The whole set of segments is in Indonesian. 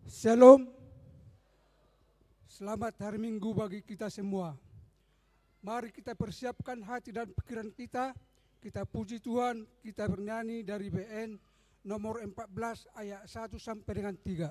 Shalom, selamat hari Minggu bagi kita semua. Mari kita persiapkan hati dan pikiran kita puji Tuhan, kita bernyanyi dari BN nomor 14 ayat 1 sampai dengan 3.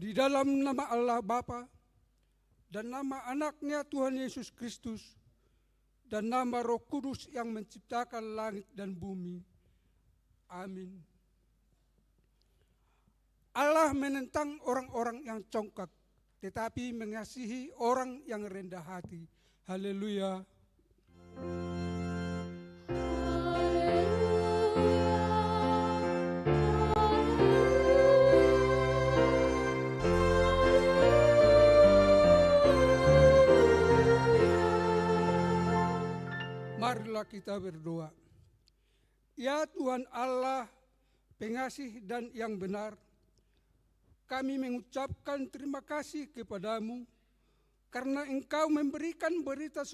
Di dalam nama Allah Bapa dan nama anaknya Tuhan Yesus Kristus dan nama Roh Kudus yang menciptakan langit dan bumi. Amin. Allah menentang orang-orang yang congkak, tetapi mengasihi orang yang rendah hati. Haleluya. Marilah kita berdoa. Ya Tuhan Allah, pengasih dan yang benar, kami mengucapkan terima kasih kepadamu karena Engkau memberikan berita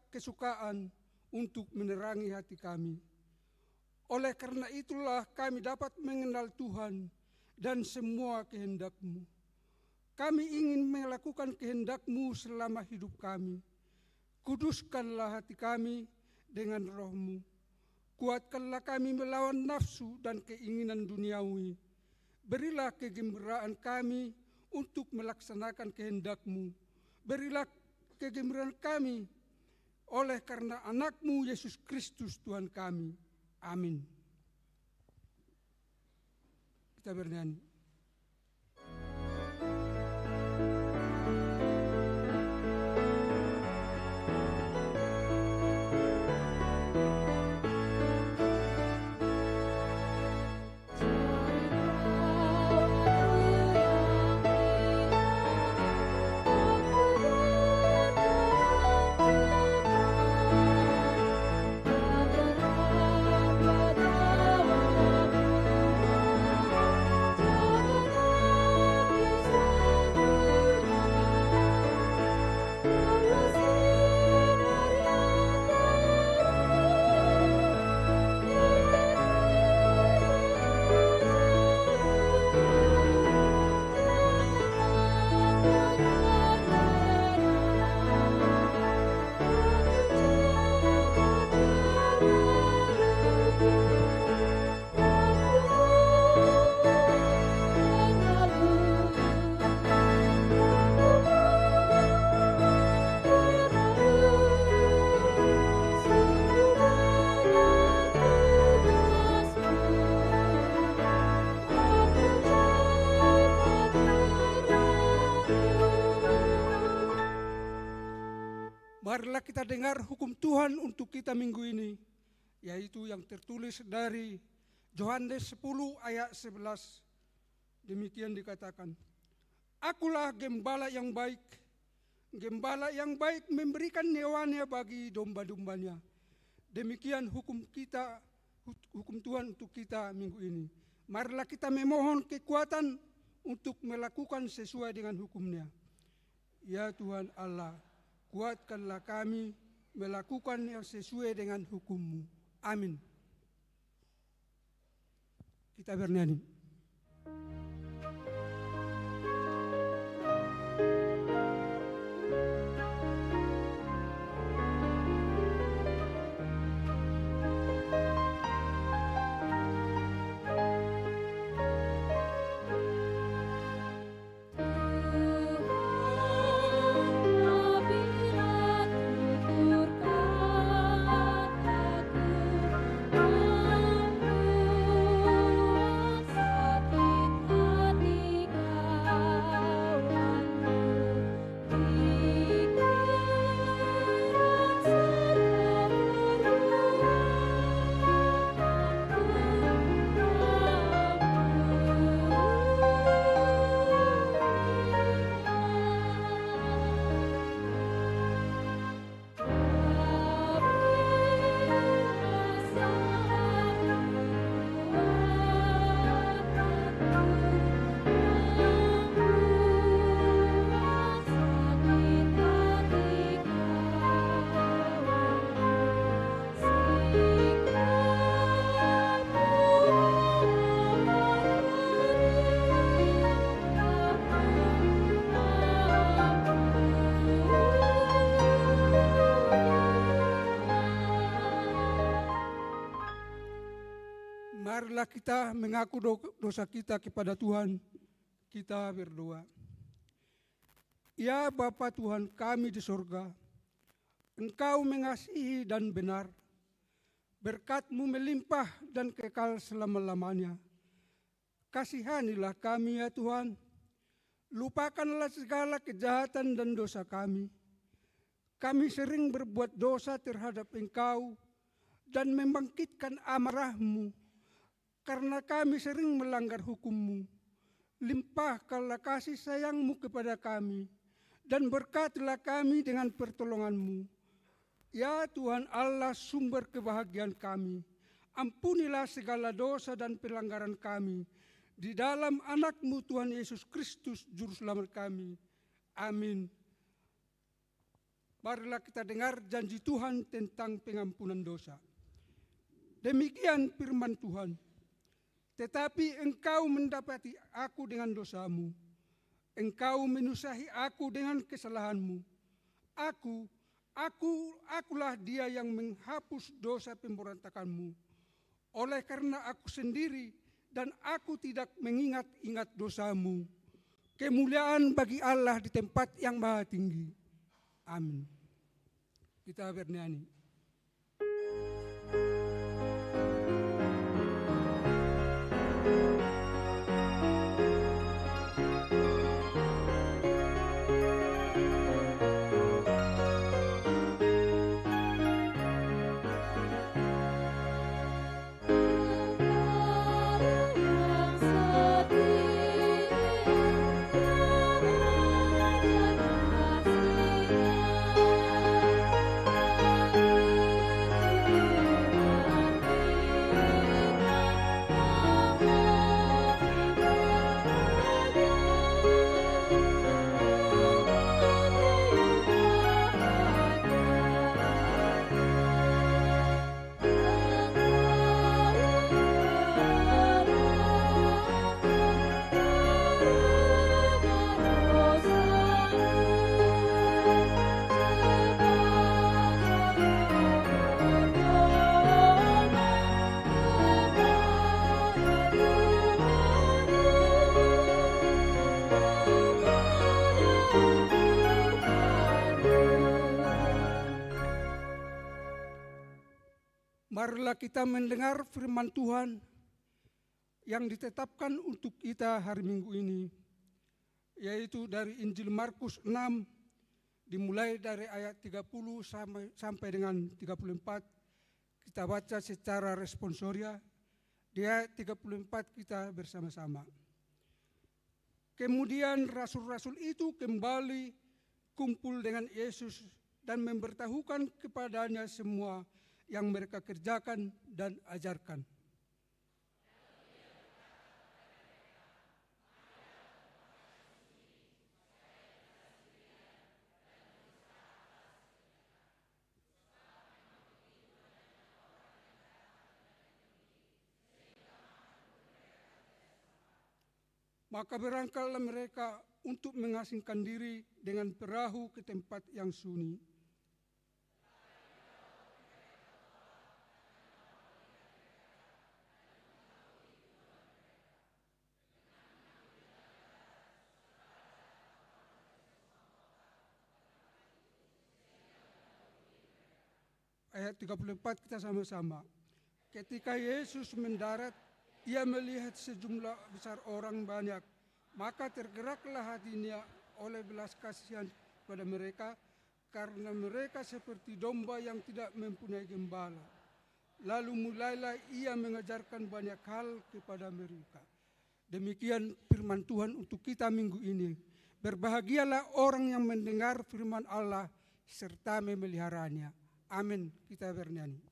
kesukaan untuk menerangi hati kami. Oleh karena itulah kami dapat mengenal Tuhan dan semua kehendak-Mu. Kami ingin melakukan kehendak-Mu selama hidup kami. Kuduskanlah hati kami dengan Roh-Mu. Kuatkanlah kami melawan nafsu dan keinginan duniawi. Berilah kegembiraan kami untuk melaksanakan kehendak-Mu. Berilah kegembiraan kami oleh karena anak-Mu Yesus Kristus Tuhan kami. Amin. Kita bernyanyi. Marilah kita dengar hukum Tuhan untuk kita minggu ini, yaitu yang tertulis dari Yohanes 10 ayat 11. Demikian dikatakan, Akulah gembala yang baik. Gembala yang baik memberikan nyawanya bagi domba-dombanya. Demikian hukum Tuhan untuk kita minggu ini. Marilah kita memohon kekuatan untuk melakukan sesuai dengan hukum-Nya. Ya Tuhan Allah, kuatkanlah kami melakukan yang sesuai dengan hukum-Mu. Amin. Kita bernyanyi. Marilah kita mengaku dosa kita kepada Tuhan. Kita berdoa. Ya Bapa Tuhan kami di surga, Engkau mengasihi dan benar. Berkat-Mu melimpah dan kekal selama-lamanya. Kasihanilah kami ya Tuhan. Lupakanlah segala kejahatan dan dosa kami. Kami sering berbuat dosa terhadap Engkau dan membangkitkan amarah-Mu. Karena kami sering melanggar hukum-Mu, limpahkanlah kasih sayang-Mu kepada kami, dan berkatilah kami dengan pertolongan-Mu. Ya Tuhan Allah sumber kebahagiaan kami, ampunilah segala dosa dan pelanggaran kami, di dalam anak-Mu Tuhan Yesus Kristus Juru Selamat kami. Amin. Marilah kita dengar janji Tuhan tentang pengampunan dosa. Demikian firman Tuhan. Tetapi engkau mendapati aku dengan dosamu. Engkau menusahi aku dengan kesalahanmu. Akulah dia yang menghapus dosa pemberontakanmu. Oleh karena aku sendiri dan aku tidak mengingat-ingat dosamu. Kemuliaan bagi Allah di tempat yang maha tinggi. Amin. Kita bernyanyi. Marilah kita mendengar firman Tuhan yang ditetapkan untuk kita hari Minggu ini, yaitu dari Injil Markus 6 Dimulai dari ayat 30 sampai dengan 34, kita baca secara responsoria. Di ayat 34 kita bersama-sama. Kemudian rasul-rasul itu kembali kumpul dengan Yesus dan memberitahukan kepadanya semua yang mereka kerjakan dan ajarkan. Maka berangkatlah mereka untuk mengasingkan diri dengan perahu ke tempat yang sunyi. Ayat 34 kita sama-sama. Ketika Yesus mendarat, ia melihat sejumlah besar orang banyak, maka tergeraklah hatinya oleh belas kasihan pada mereka, karena mereka seperti domba yang tidak mempunyai gembala. Lalu mulailah ia mengajarkan banyak hal kepada mereka. Demikian firman Tuhan untuk kita minggu ini. Berbahagialah orang yang mendengar firman Allah serta memeliharanya. Amin. Kita bernyanyi.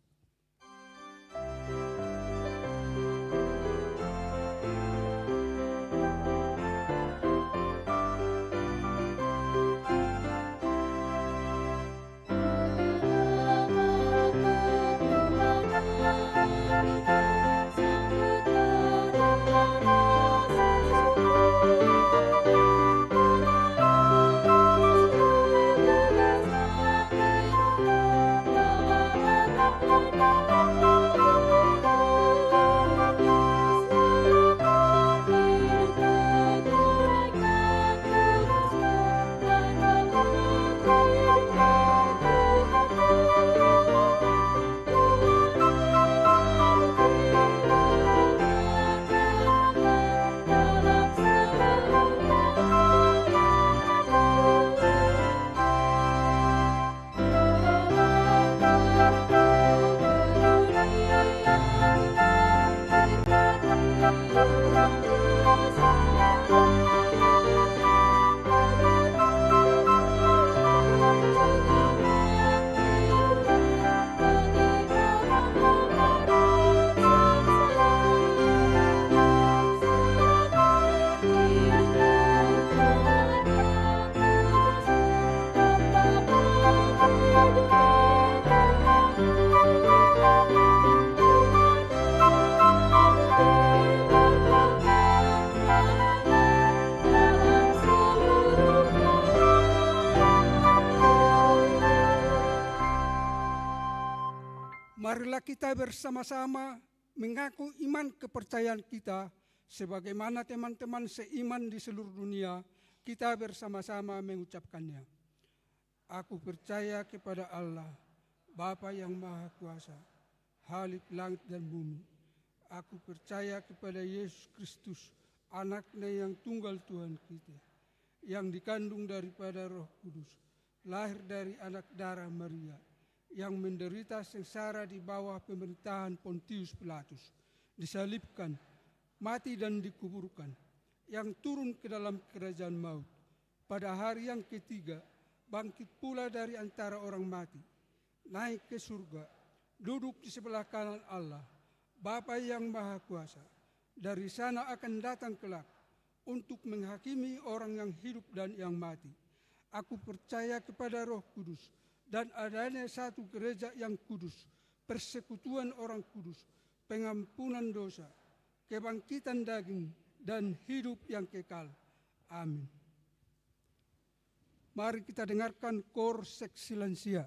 Marilah kita bersama-sama mengaku iman kepercayaan kita sebagaimana teman-teman seiman di seluruh dunia. Kita bersama-sama mengucapkannya. Aku percaya kepada Allah, Bapa yang Maha Kuasa, Khalik langit dan bumi. Aku percaya kepada Yesus Kristus, Anaknya yang tunggal Tuhan kita, yang dikandung daripada Roh Kudus, lahir dari anak darah Maria, yang menderita sengsara di bawah pemerintahan Pontius Pilatus, disalibkan, mati dan dikuburkan, yang turun ke dalam kerajaan maut. Pada hari yang ketiga, bangkit pula dari antara orang mati, naik ke surga, duduk di sebelah kanan Allah, Bapa yang Maha Kuasa. Dari sana akan datang kelak untuk menghakimi orang yang hidup dan yang mati. Aku percaya kepada Roh Kudus, dan adanya satu gereja yang kudus, persekutuan orang kudus, pengampunan dosa, kebangkitan daging, dan hidup yang kekal. Amin. Mari kita dengarkan kor seksilensia.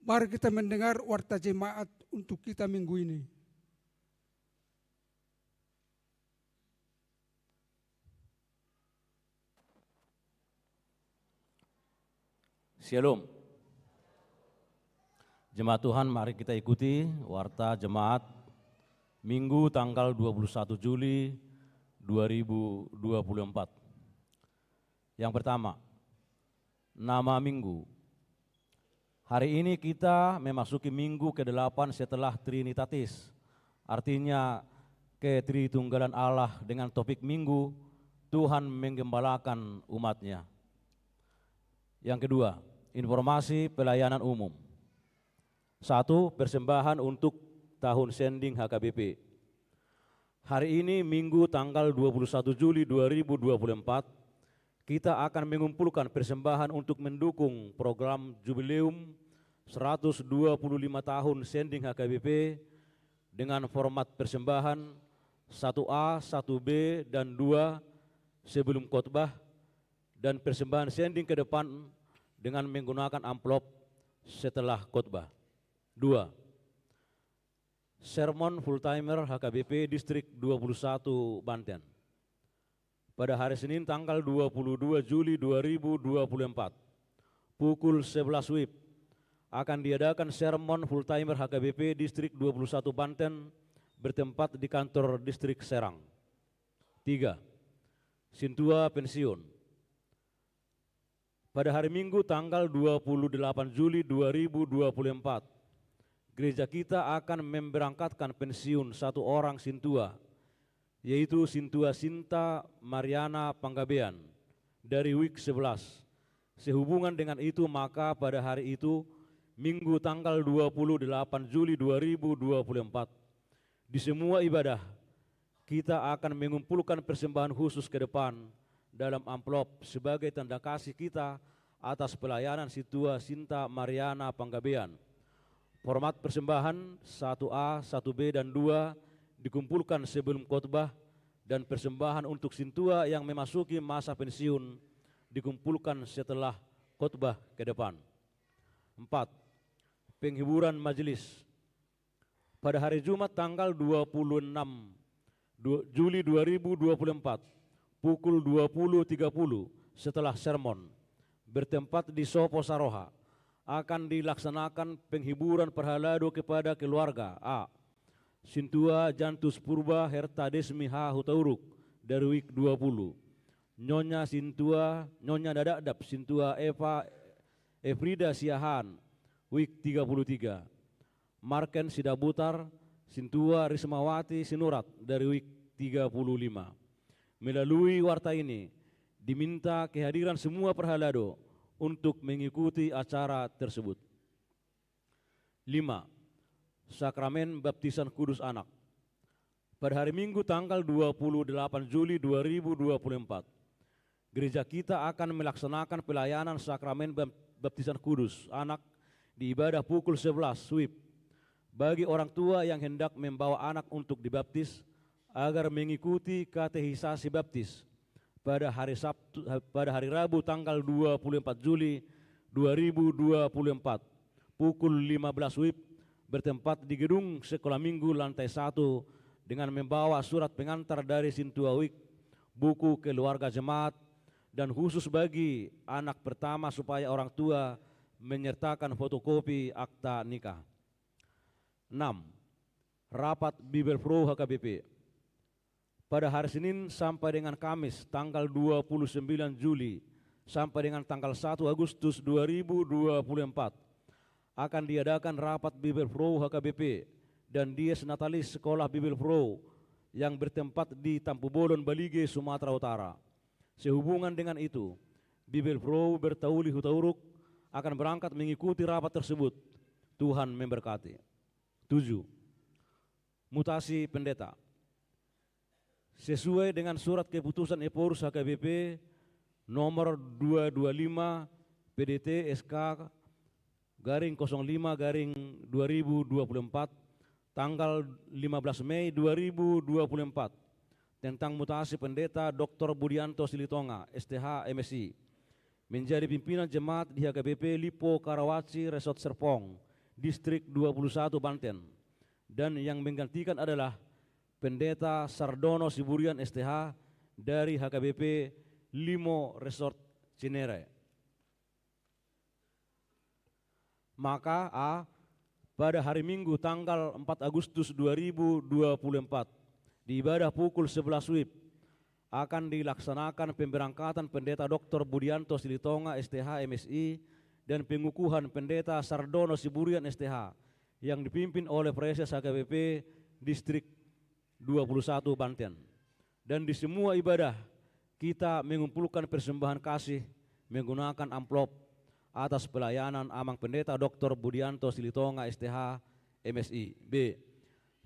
Mari kita mendengar warta jemaat untuk kita minggu ini. Shalom. Jemaat Tuhan, mari kita ikuti warta jemaat Minggu tanggal 21 Juli 2024. Yang pertama, nama minggu. Hari ini kita memasuki minggu ke-8 setelah Trinitatis, artinya ketritunggalan Allah, dengan topik minggu Tuhan menggembalakan umatnya. Yang kedua, informasi pelayanan umum. 1. Persembahan untuk tahun sending HKBP. Hari ini Minggu tanggal 21 Juli 2024, kita akan mengumpulkan persembahan untuk mendukung program Jubileum 125 tahun sending HKBP dengan format persembahan 1A, 1B, dan 2 sebelum khotbah, dan persembahan sending ke depan dengan menggunakan amplop setelah khotbah. 2. Sermon full timer HKBP Distrik 21 Banten. Pada hari Senin tanggal 22 Juli 2024, pukul 11 WIB, akan diadakan sermon full timer HKBP Distrik 21 Banten bertempat di kantor Distrik Serang. 3. Sintua pensiun. Pada hari Minggu tanggal 28 Juli 2024, gereja kita akan memberangkatkan pensiun 1 orang sintua, yaitu Sintua Sinta Mariana Panggabean dari WIK 11. Sehubungan dengan itu, maka pada hari itu, Minggu tanggal 28 Juli 2024, di semua ibadah, kita akan mengumpulkan persembahan khusus ke depan dalam amplop sebagai tanda kasih kita atas pelayanan Sintua Sinta Mariana Panggabean. Format persembahan 1A, 1B, dan 2 dikumpulkan sebelum khotbah, dan persembahan untuk sintua yang memasuki masa pensiun dikumpulkan setelah khotbah ke depan. 4. Penghiburan majelis. Pada hari Jumat tanggal 26 Juli 2024, pukul 20.30 setelah sermon, bertempat di Sopo Saroha, akan dilaksanakan penghiburan perhalado kepada keluarga A. Sintua Jantus Purba Herta Desmi H. Hutauruk dari WIK 20. Nyonya Dadadap Sintua Eva Efrida Siahan WIK 33. Marken Sidabutar Sintua Rismawati Sinurat dari WIK 35. Melalui warta ini diminta kehadiran semua perhalado untuk mengikuti acara tersebut. 5. Sakramen Baptisan Kudus Anak. Pada hari Minggu tanggal 28 Juli 2024, gereja kita akan melaksanakan pelayanan sakramen Baptisan Kudus Anak di ibadah pukul 11 WIB. Bagi orang tua yang hendak membawa anak untuk dibaptis agar mengikuti katehisasi baptis pada hari Rabu tanggal 24 Juli 2024, pukul 15 WIB, bertempat di gedung sekolah minggu lantai 1 dengan membawa surat pengantar dari Sintua WIK, buku keluarga jemaat, dan khusus bagi anak pertama supaya orang tua menyertakan fotokopi akta nikah. 6. Rapat Bible Pro HKBP. Pada hari Senin sampai dengan Kamis tanggal 29 Juli sampai dengan tanggal 1 Agustus 2024, akan diadakan rapat Bible Pro HKBP dan Dies Natalis Sekolah Bible Pro yang bertempat di Tampu Bolon, Balige, Sumatera Utara. Sehubungan dengan itu, Bible Pro Bertauli Hutauruk akan berangkat mengikuti rapat tersebut. Tuhan memberkati. 7. Mutasi pendeta. Sesuai dengan surat keputusan Eporus HKBP nomor 225 PDT SK garing 05/2024 tanggal 15 Mei 2024 tentang mutasi pendeta Dr. Budianto Silitonga, STH MSI, menjadi pimpinan jemaat di HKBP Lipo Karawaci Resort Serpong Distrik 21 Banten, dan yang menggantikan adalah Pendeta Sardono Siburian STH dari HKBP Limo Resort Cinere. Maka A, pada hari Minggu tanggal 4 Agustus 2024 di ibadah pukul 11 WIB akan dilaksanakan pemberangkatan Pendeta Dr. Budianto Silitonga STH MSI dan pengukuhan Pendeta Sardono Siburian STH yang dipimpin oleh Presiden HKBP Distrik 21 Banten. Dan di semua ibadah kita mengumpulkan persembahan kasih menggunakan amplop atas pelayanan Amang Pendeta Dr. Budianto Silitonga STH MSI. B,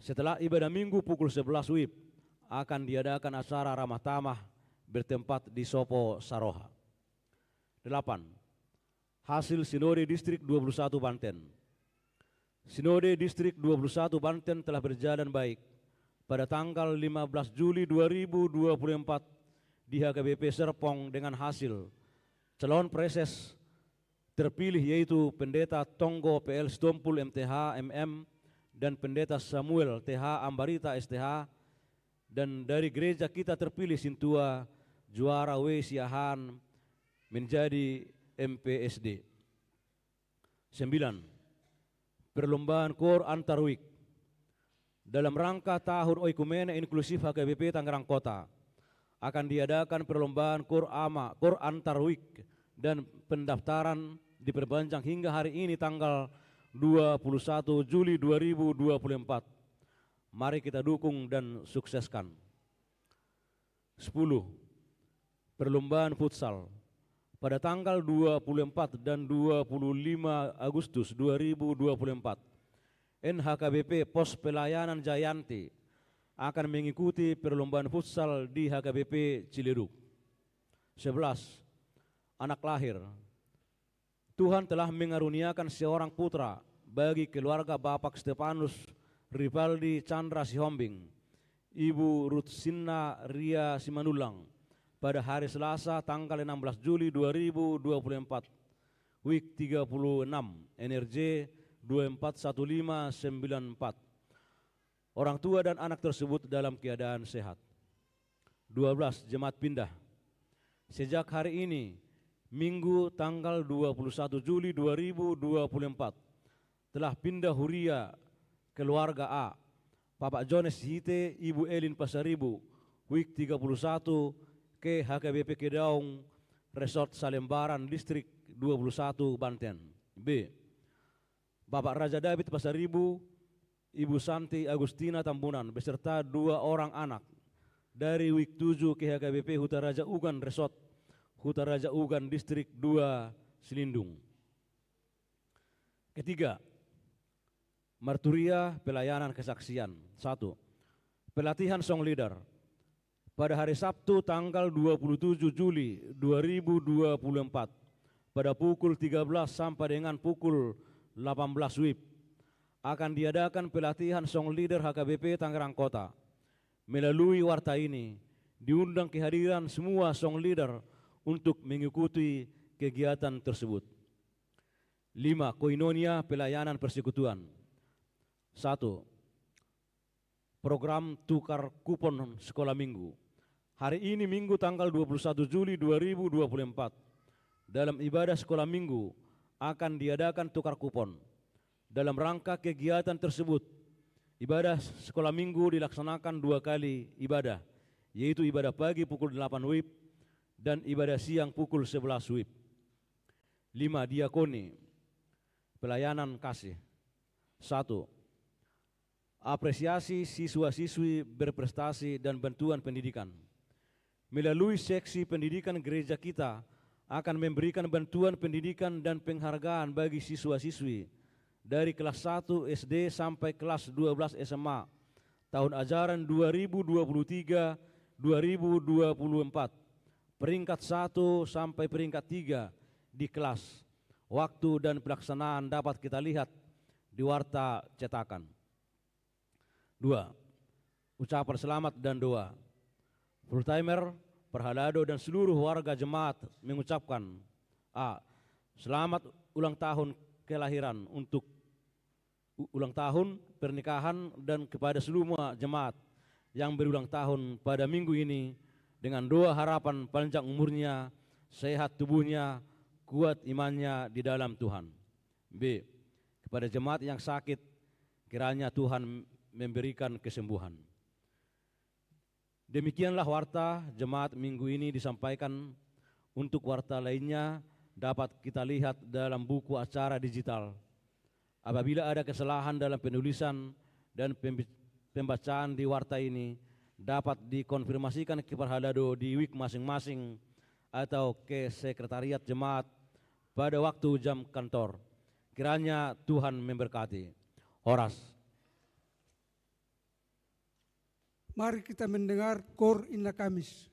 setelah ibadah Minggu pukul 11 WIB akan diadakan acara ramah tamah bertempat di Sopo Saroha. 8. Hasil Sinode Distrik 21 Banten. Sinode Distrik 21 Banten telah berjalan baik. Pada tanggal 15 Juli 2024 di HKBP Serpong dengan hasil calon preses terpilih yaitu Pendeta Tonggo PL Stompul MTH MM dan Pendeta Samuel TH Ambarita STH, dan dari gereja kita terpilih Sintua Juara W Siahan menjadi MPSD. 9. Perlombaan KOR antar week. Dalam rangka Tahun Oikumene Inklusif HKBP Tangerang Kota akan diadakan perlombaan KOR antar week dan pendaftaran diperpanjang hingga hari ini tanggal 21 Juli 2024. Mari kita dukung dan sukseskan. 10. Perlombaan futsal pada tanggal 24 dan 25 Agustus 2024. NHKBP Pos Pelayanan Jayanti akan mengikuti perlombaan futsal di HKBP Ciledug. 11. Anak lahir. Tuhan telah mengaruniakan seorang putra bagi keluarga Bapak Stefanus Rivaldi Chandra Sihombing, Ibu Rutsina Ria Simanulang pada hari Selasa tanggal 16 Juli 2024, WIK 36, NRJ 241594. Orang tua dan anak tersebut dalam keadaan sehat. 12. Jemaat pindah. Sejak hari ini, Minggu tanggal 21 Juli 2024, telah pindah huria keluarga A, Bapak Jones Hite, Ibu Elin Pasaribu, WIK 31 ke HKBP Kedaung, Resort Salembaran, Distrik 21 Banten. B. Bapak Raja David Pasaribu, Ibu Santi Agustina Tambunan beserta 2 orang anak dari WIK 7 ke HKBP Huta Raja Ugan Resort Huta Raja Ugan Distrik 2 Selindung. Ketiga, Marturia Pelayanan Kesaksian. 1. Pelatihan Song Leader pada hari Sabtu tanggal 27 Juli 2024 pada pukul 13 sampai dengan pukul 18 WIB akan diadakan pelatihan Song Leader HKBP Tangerang Kota. Melalui warta ini diundang kehadiran semua Song Leader untuk mengikuti kegiatan tersebut. 5. Koinonia Pelayanan Persekutuan. 1. Program tukar kupon sekolah minggu. Hari ini Minggu tanggal 21 Juli 2024 dalam ibadah sekolah minggu akan diadakan tukar kupon. Dalam rangka kegiatan tersebut, ibadah sekolah minggu dilaksanakan 2 kali ibadah, yaitu ibadah pagi pukul 8 WIB dan ibadah siang pukul 11 WIB. 5. Diakoni Pelayanan Kasih. 1. Apresiasi siswa-siswi berprestasi dan bantuan pendidikan. Melalui seksi pendidikan gereja kita akan memberikan bantuan pendidikan dan penghargaan bagi siswa-siswi dari kelas 1 SD sampai kelas 12 SMA tahun ajaran 2023-2024, peringkat 1 sampai peringkat 3 di kelas. Waktu dan pelaksanaan dapat kita lihat di warta cetakan. 2. Ucapan selamat dan doa. Full timer, Perhalado dan seluruh warga jemaat mengucapkan A. Selamat ulang tahun kelahiran untuk ulang tahun pernikahan dan kepada seluruh jemaat yang berulang tahun pada minggu ini dengan doa harapan panjang umurnya, sehat tubuhnya, kuat imannya di dalam Tuhan. B. Kepada jemaat yang sakit, kiranya Tuhan memberikan kesembuhan. Demikianlah warta jemaat minggu ini disampaikan. Untuk warta lainnya dapat kita lihat dalam buku acara digital. Apabila ada kesalahan dalam penulisan dan pembacaan di warta ini, dapat dikonfirmasikan ke Parhalado di week masing-masing atau ke sekretariat jemaat pada waktu jam kantor. Kiranya Tuhan memberkati. Horas. Mari kita mendengar Kor Inna Kamis.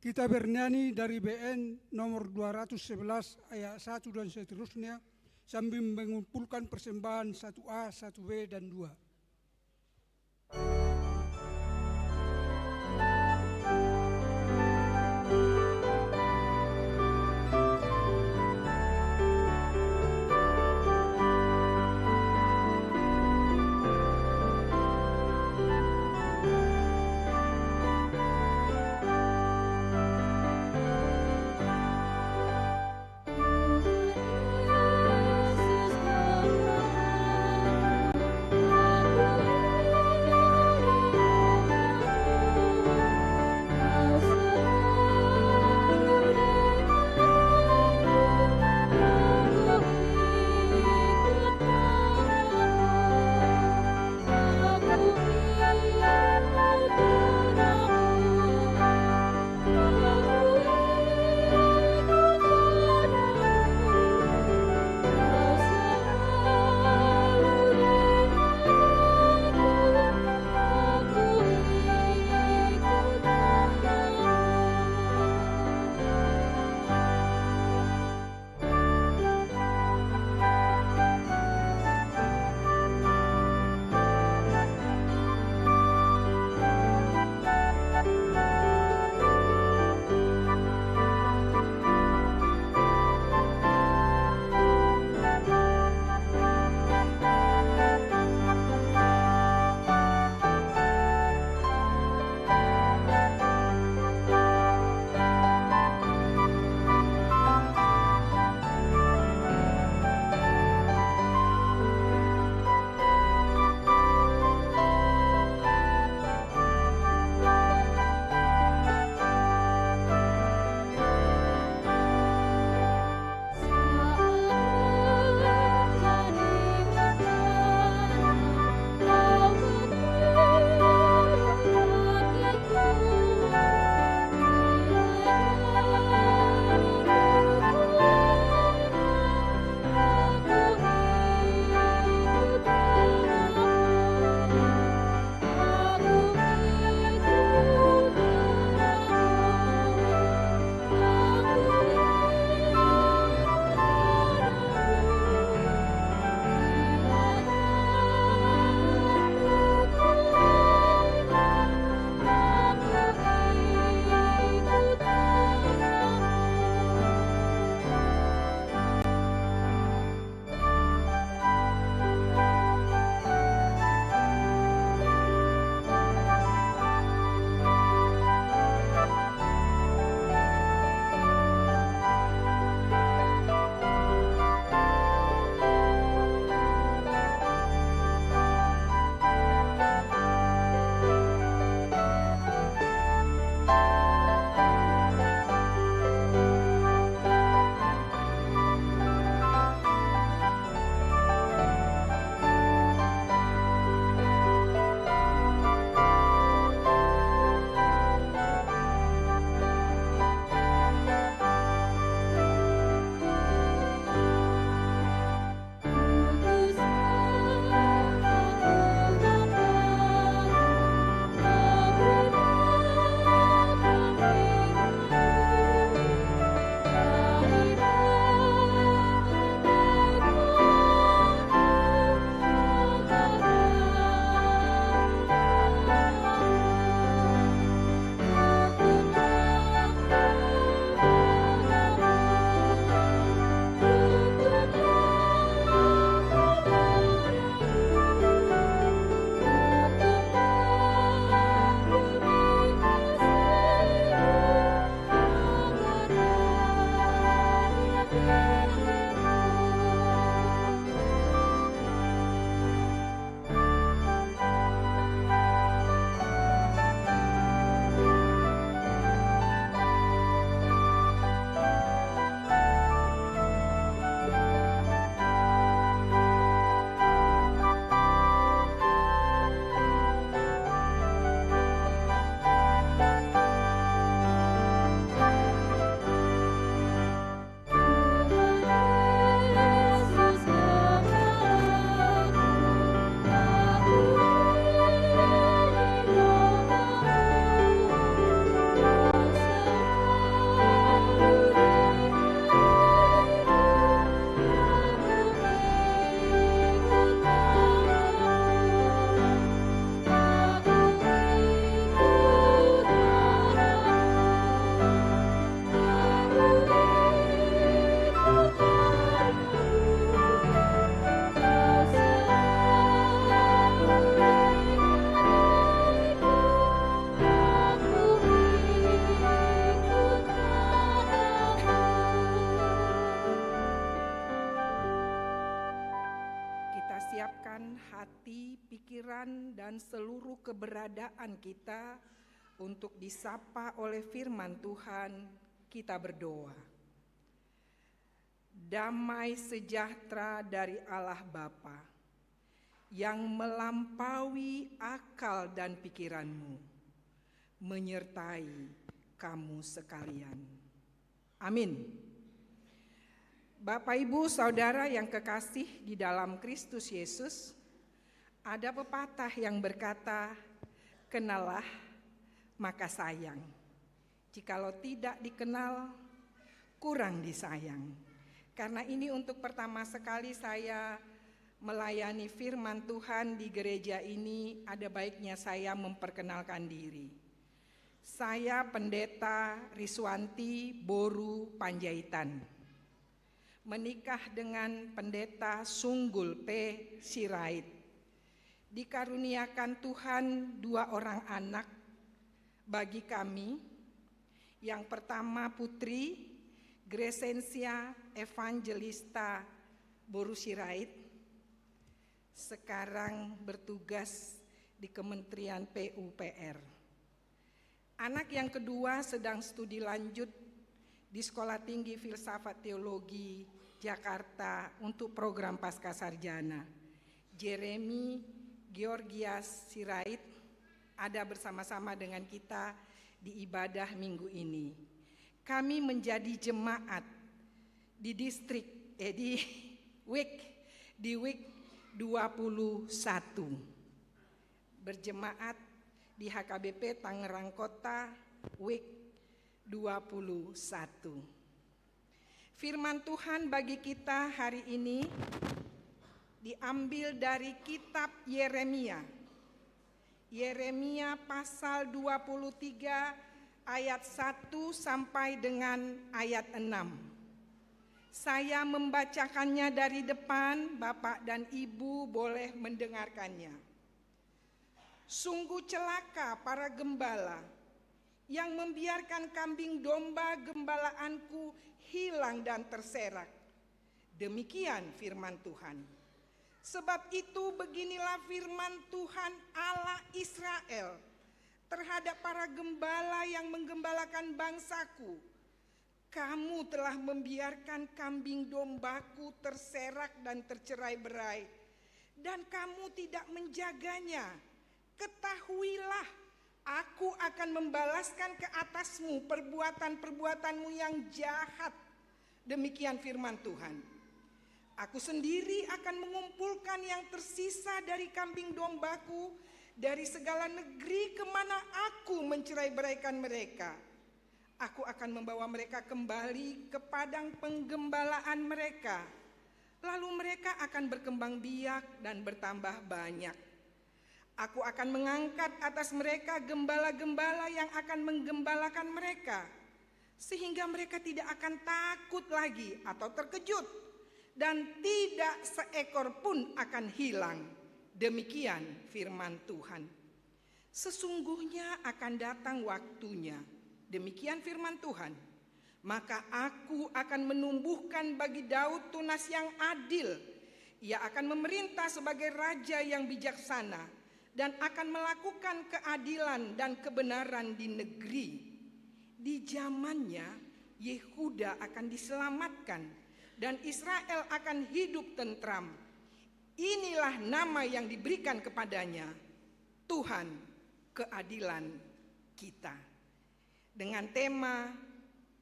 Kita bernyanyi dari BN nomor 211 ayat 1 dan seterusnya sambil mengumpulkan persembahan 1A, 1B, dan 2. Yesus Tuhan, menyerahkan hati, pikiran, dan seluruh keberadaan kita untuk disapa oleh firman Tuhan, kita berdoa. Damai sejahtera dari Allah Bapa yang melampaui akal dan pikiranmu, menyertai kamu sekalian. Amin. Bapak, Ibu, Saudara yang kekasih di dalam Kristus Yesus, ada pepatah yang berkata, kenallah maka sayang. Jikalau tidak dikenal, kurang disayang. Karena ini untuk pertama sekali saya melayani firman Tuhan di gereja ini, ada baiknya saya memperkenalkan diri. Saya Pendeta Riswanti Boru Panjaitan. Menikah dengan Pendeta Sunggul P. Sirait. Dikaruniakan Tuhan 2 orang anak bagi kami. Yang pertama putri Gresensia Evangelista Boru Sirait, sekarang bertugas di Kementerian PUPR. Anak yang kedua sedang studi lanjut di Sekolah Tinggi Filsafat Teologi Jakarta untuk program Pascasarjana. Jeremy Georgias Sirait ada bersama-sama dengan kita di ibadah minggu ini. Kami menjadi jemaat di WIK 21. Berjemaat di HKBP Tangerang Kota WIK 21. Firman Tuhan bagi kita hari ini diambil dari kitab Yeremia. Yeremia pasal 23 ayat 1 sampai dengan ayat 6. Saya membacakannya dari depan, Bapak dan Ibu boleh mendengarkannya. Sungguh celaka para gembala yang membiarkan kambing domba gembalaanku hilang dan terserak. Demikian firman Tuhan. Sebab itu beginilah firman Tuhan Allah Israel terhadap para gembala yang menggembalakan bangsaku. Kamu telah membiarkan kambing dombaku terserak dan tercerai-berai, dan kamu tidak menjaganya. Ketahuilah, aku akan membalaskan ke atasmu perbuatan-perbuatanmu yang jahat. Demikian firman Tuhan. Aku sendiri akan mengumpulkan yang tersisa dari kambing dombaku dari segala negeri kemana aku mencerai-beraikan mereka. Aku akan membawa mereka kembali ke padang penggembalaan mereka. Lalu mereka akan berkembang biak dan bertambah banyak. Aku akan mengangkat atas mereka gembala-gembala yang akan menggembalakan mereka, sehingga mereka tidak akan takut lagi atau terkejut, dan tidak seekor pun akan hilang. Demikian firman Tuhan. Sesungguhnya akan datang waktunya, demikian firman Tuhan, maka aku akan menumbuhkan bagi Daud tunas yang adil. Ia akan memerintah sebagai raja yang bijaksana, dan akan melakukan keadilan dan kebenaran di negeri. Di zamannya Yehuda akan diselamatkan dan Israel akan hidup tentram. Inilah nama yang diberikan kepadanya, Tuhan keadilan kita. Dengan tema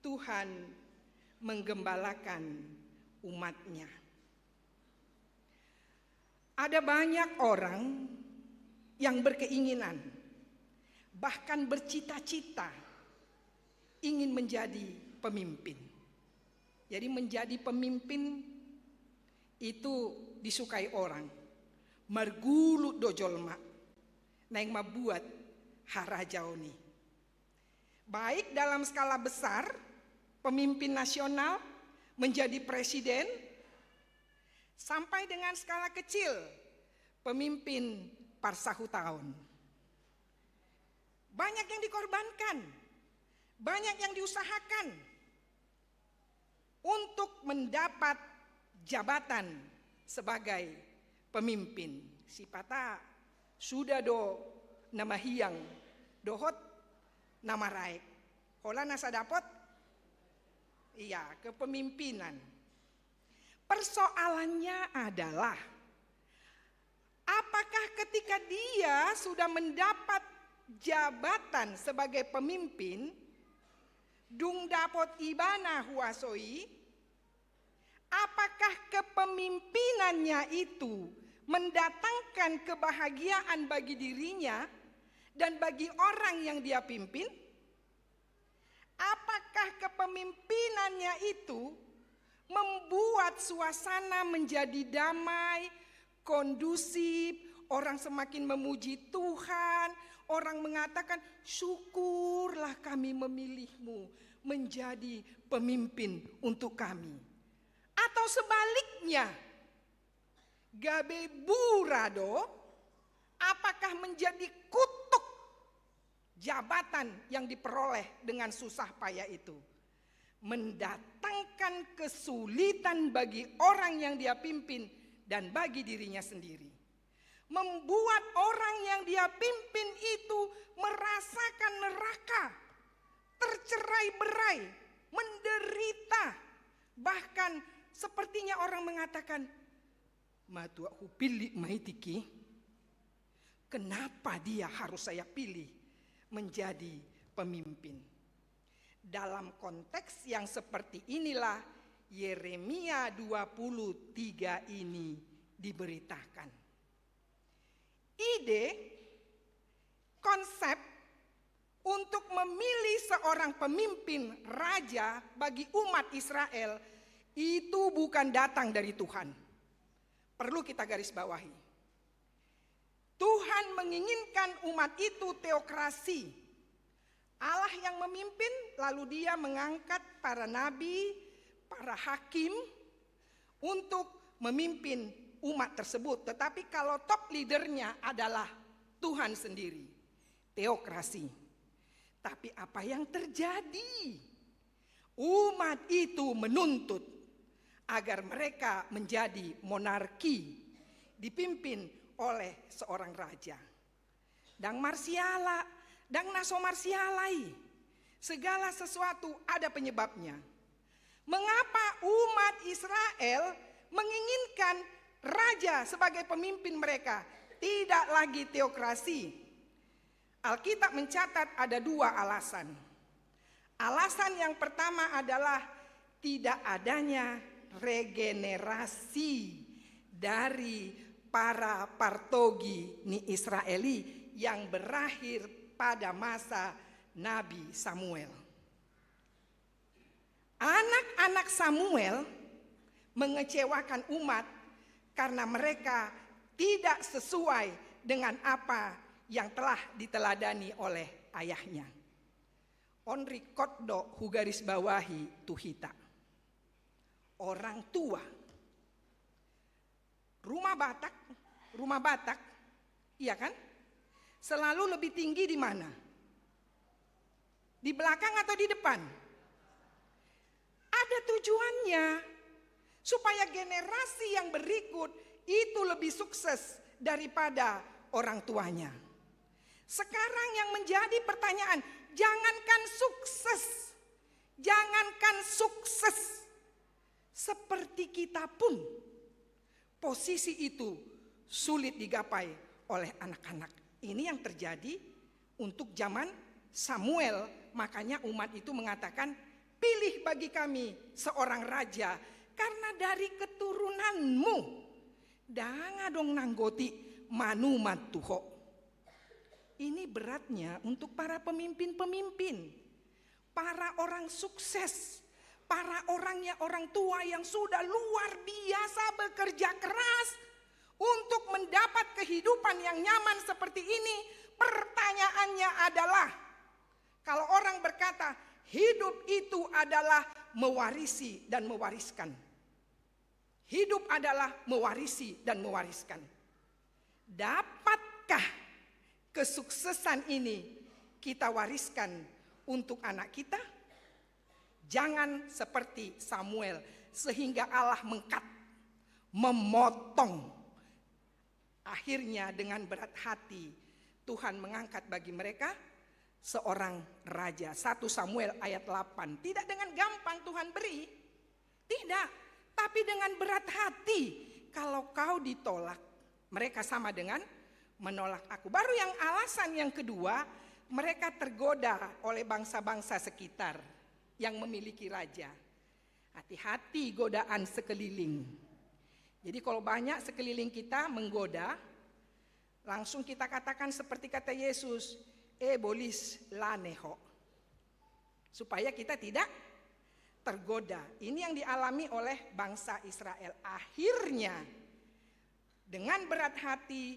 Tuhan menggembalakan umatnya. Ada banyak orang yang berkeinginan, bahkan bercita-cita ingin menjadi pemimpin. Jadi menjadi pemimpin itu disukai orang. Margulu dojolma, naing mabuat harajaoni. Baik dalam skala besar, pemimpin nasional menjadi presiden, sampai dengan skala kecil, pemimpin parsahu tahun. Banyak yang dikorbankan, banyak yang diusahakan untuk mendapat jabatan sebagai pemimpin. Si pata sudah do nama hiang, dohot nama raek. Hola nasa dapot? Iya, kepemimpinan. Persoalannya adalah, apakah ketika dia sudah mendapat jabatan sebagai pemimpin, dung dapot ibana huasoi, apakah kepemimpinannya itu mendatangkan kebahagiaan bagi dirinya dan bagi orang yang dia pimpin? Apakah kepemimpinannya itu membuat suasana menjadi damai, kondusif, orang semakin memuji Tuhan, orang mengatakan syukurlah kami memilihmu menjadi pemimpin untuk kami. Atau sebaliknya, gabe burado, apakah menjadi kutuk jabatan yang diperoleh dengan susah payah itu, mendatangkan kesulitan bagi orang yang dia pimpin dan bagi dirinya sendiri, membuat orang yang dia pimpin itu merasakan neraka, tercerai-berai, menderita, bahkan sepertinya orang mengatakan, "Matua hupili maitiki, kenapa dia harus saya pilih menjadi pemimpin?" Dalam konteks yang seperti inilah Yeremia 23 ini diberitakan. Ide, konsep untuk memilih seorang pemimpin raja bagi umat Israel itu bukan datang dari Tuhan. Perlu kita garis bawahi. Tuhan menginginkan umat itu teokrasi. Allah yang memimpin, lalu dia mengangkat para nabi, para hakim untuk memimpin umat tersebut. Tetapi kalau top leadernya adalah Tuhan sendiri, teokrasi. Tapi apa yang terjadi? Umat itu menuntut agar mereka menjadi monarki, dipimpin oleh seorang raja. Dang marsiala, dang naso marsialai, segala sesuatu ada penyebabnya. Mengapa umat Israel menginginkan raja sebagai pemimpin mereka, tidak lagi teokrasi? Alkitab mencatat ada dua alasan. Alasan yang pertama adalah tidak adanya regenerasi dari para partogi ni Israeli yang berakhir pada masa Nabi Samuel. Anak-anak Samuel mengecewakan umat karena mereka tidak sesuai dengan apa yang telah diteladani oleh ayahnya. Onri koddo hugaris bawahi tuhita. Orang tua. Rumah Batak, iya kan? Selalu lebih tinggi di mana? Di belakang atau di depan? Ada tujuannya supaya generasi yang berikut itu lebih sukses daripada orang tuanya. Sekarang yang menjadi pertanyaan, jangankan sukses, seperti kita pun posisi itu sulit digapai oleh anak-anak. Ini yang terjadi untuk zaman Samuel. Makanya umat itu mengatakan, pilih bagi kami seorang raja, karena dari keturunanmu danga dong nanggoti manu matuho. Ini beratnya untuk para pemimpin-pemimpin, para orang sukses, para orang tua yang sudah luar biasa bekerja keras untuk mendapat kehidupan yang nyaman seperti ini. Pertanyaannya adalah, kalau orang berkata hidup itu adalah mewarisi dan mewariskan. Hidup adalah mewarisi dan mewariskan. Dapatkah kesuksesan ini kita wariskan untuk anak kita? Jangan seperti Samuel sehingga Allah memotong Akhirnya dengan berat hati Tuhan mengangkat bagi mereka seorang raja. 1 Samuel ayat 8. Tidak dengan gampang Tuhan beri. Tidak. Tapi dengan berat hati. Kalau kau ditolak, mereka sama dengan menolak aku. Baru yang alasan yang kedua, mereka tergoda oleh bangsa-bangsa sekitar yang memiliki raja. Hati-hati godaan sekeliling. Jadi kalau banyak sekeliling kita menggoda, langsung kita katakan seperti kata Yesus, bolis laneho. Supaya kita tidak tergoda. Ini yang dialami oleh bangsa Israel. Akhirnya dengan berat hati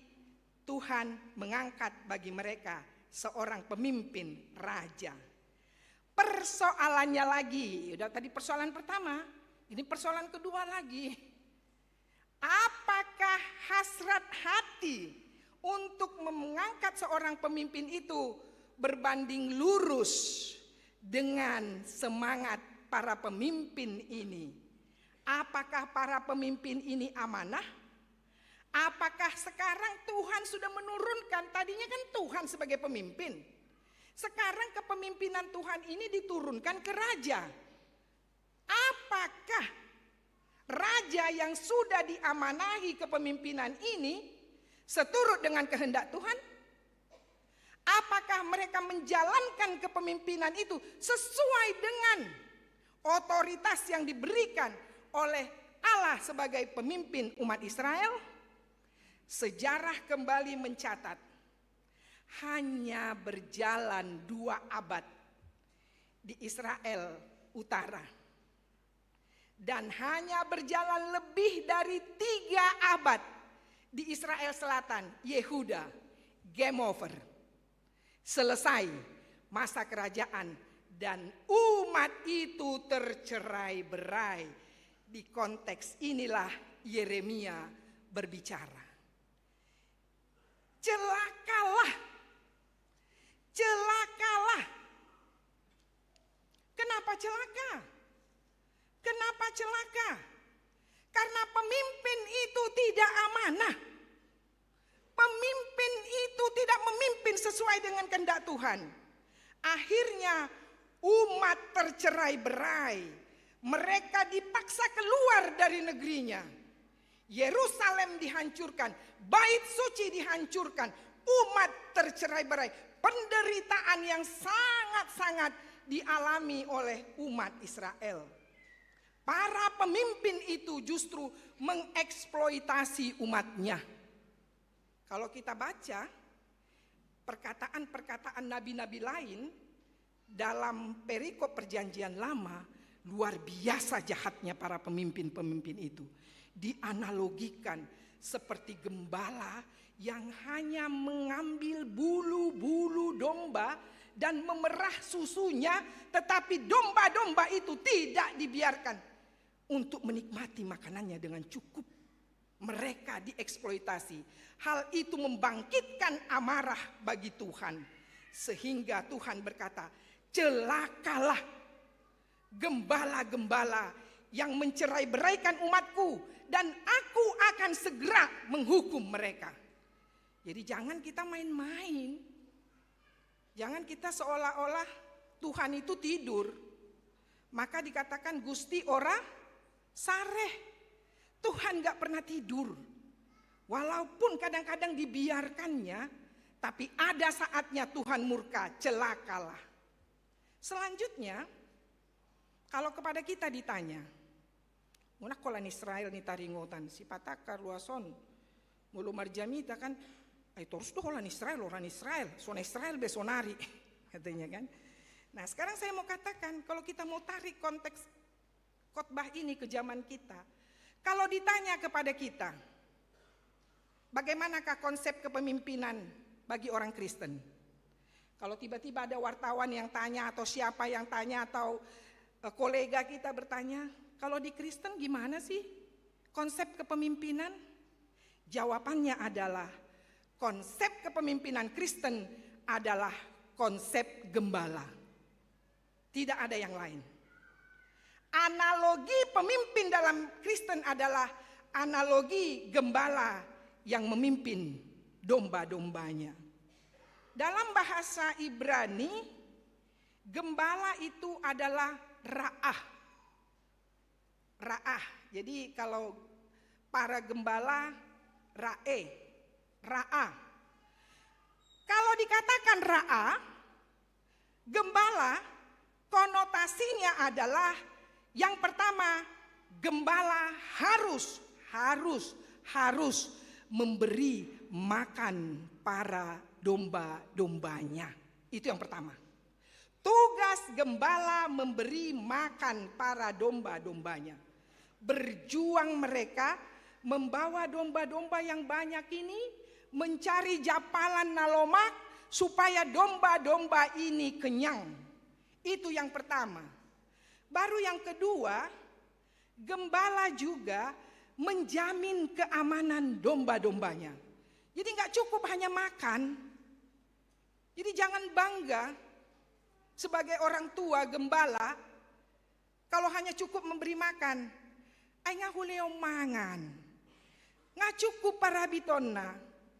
Tuhan mengangkat bagi mereka seorang pemimpin raja. Persoalannya lagi, udah tadi persoalan pertama, ini persoalan kedua lagi. Apakah hasrat hati untuk mengangkat seorang pemimpin itu berbanding lurus dengan semangat para pemimpin ini? Apakah para pemimpin ini amanah? Apakah sekarang Tuhan sudah menurunkan, tadinya kan Tuhan sebagai pemimpin. Sekarang kepemimpinan Tuhan ini diturunkan ke raja. Apakah raja yang sudah diamanahi kepemimpinan ini seturut dengan kehendak Tuhan? Apakah mereka menjalankan kepemimpinan itu sesuai dengan otoritas yang diberikan oleh Allah sebagai pemimpin umat Israel? Sejarah kembali mencatat hanya berjalan 2 abad di Israel Utara. Dan hanya berjalan lebih dari 3 abad di Israel Selatan, Yehuda, game over. Selesai masa kerajaan dan umat itu tercerai-berai. Di konteks inilah Yeremia berbicara. Celakalah. Celakalah. Kenapa celaka? Kenapa celaka? Karena pemimpin itu tidak amanah. Pemimpin itu tidak memimpin sesuai dengan kehendak Tuhan. Akhirnya umat tercerai-berai. Mereka dipaksa keluar dari negerinya. Yerusalem dihancurkan, bait suci dihancurkan, umat tercerai-berai. Penderitaan yang sangat-sangat dialami oleh umat Israel. Para pemimpin itu justru mengeksploitasi umatnya. Kalau kita baca perkataan-perkataan nabi-nabi lain dalam perikop perjanjian lama, luar biasa jahatnya para pemimpin-pemimpin itu. Dianalogikan seperti gembala yang hanya mengambil bulu-bulu domba dan memerah susunya, tetapi domba-domba itu tidak dibiarkan untuk menikmati makanannya dengan cukup. Mereka dieksploitasi. Hal itu membangkitkan amarah bagi Tuhan. Sehingga Tuhan berkata, celakalah gembala-gembala yang mencerai-beraikan umatku, dan aku akan segera menghukum mereka. Jadi jangan kita main-main. Jangan kita seolah-olah Tuhan itu tidur. Maka dikatakan Gusti ora sareh. Tuhan gak pernah tidur. Walaupun kadang-kadang dibiarkannya, tapi ada saatnya Tuhan murka, celakalah. Selanjutnya, kalau kepada kita ditanya, munak kolan Israel ni taringotan, si patakar luason, mulu marjamita kan, terus tuh orang Israel, son Israel besonari, katanya kan. Nah sekarang saya mau katakan, kalau kita mau tarik konteks khotbah ini ke zaman kita, kalau ditanya kepada kita, bagaimanakah konsep kepemimpinan bagi orang Kristen? Kalau tiba-tiba ada wartawan yang tanya, atau siapa yang tanya, atau kolega kita bertanya, kalau di Kristen gimana sih konsep kepemimpinan? Jawabannya adalah, konsep kepemimpinan Kristen adalah konsep gembala. Tidak ada yang lain. Analogi pemimpin dalam Kristen adalah analogi gembala yang memimpin domba-dombanya. Dalam bahasa Ibrani, gembala itu adalah ra'ah. Ra'ah. Jadi kalau para gembala, ra'ah. Kalau dikatakan ra'ah, gembala konotasinya adalah yang pertama, gembala harus memberi makan para domba-dombanya. Itu yang pertama. Tugas gembala memberi makan para domba-dombanya. Berjuang mereka membawa domba-domba yang banyak ini mencari japalan nalomak supaya domba-domba ini kenyang. Itu yang pertama. Baru yang kedua, gembala juga menjamin keamanan domba-dombanya. Jadi nggak cukup hanya makan. Jadi jangan bangga sebagai orang tua gembala kalau hanya cukup memberi makan. Ainga huleo mangan. Nggak cukup para bitonna.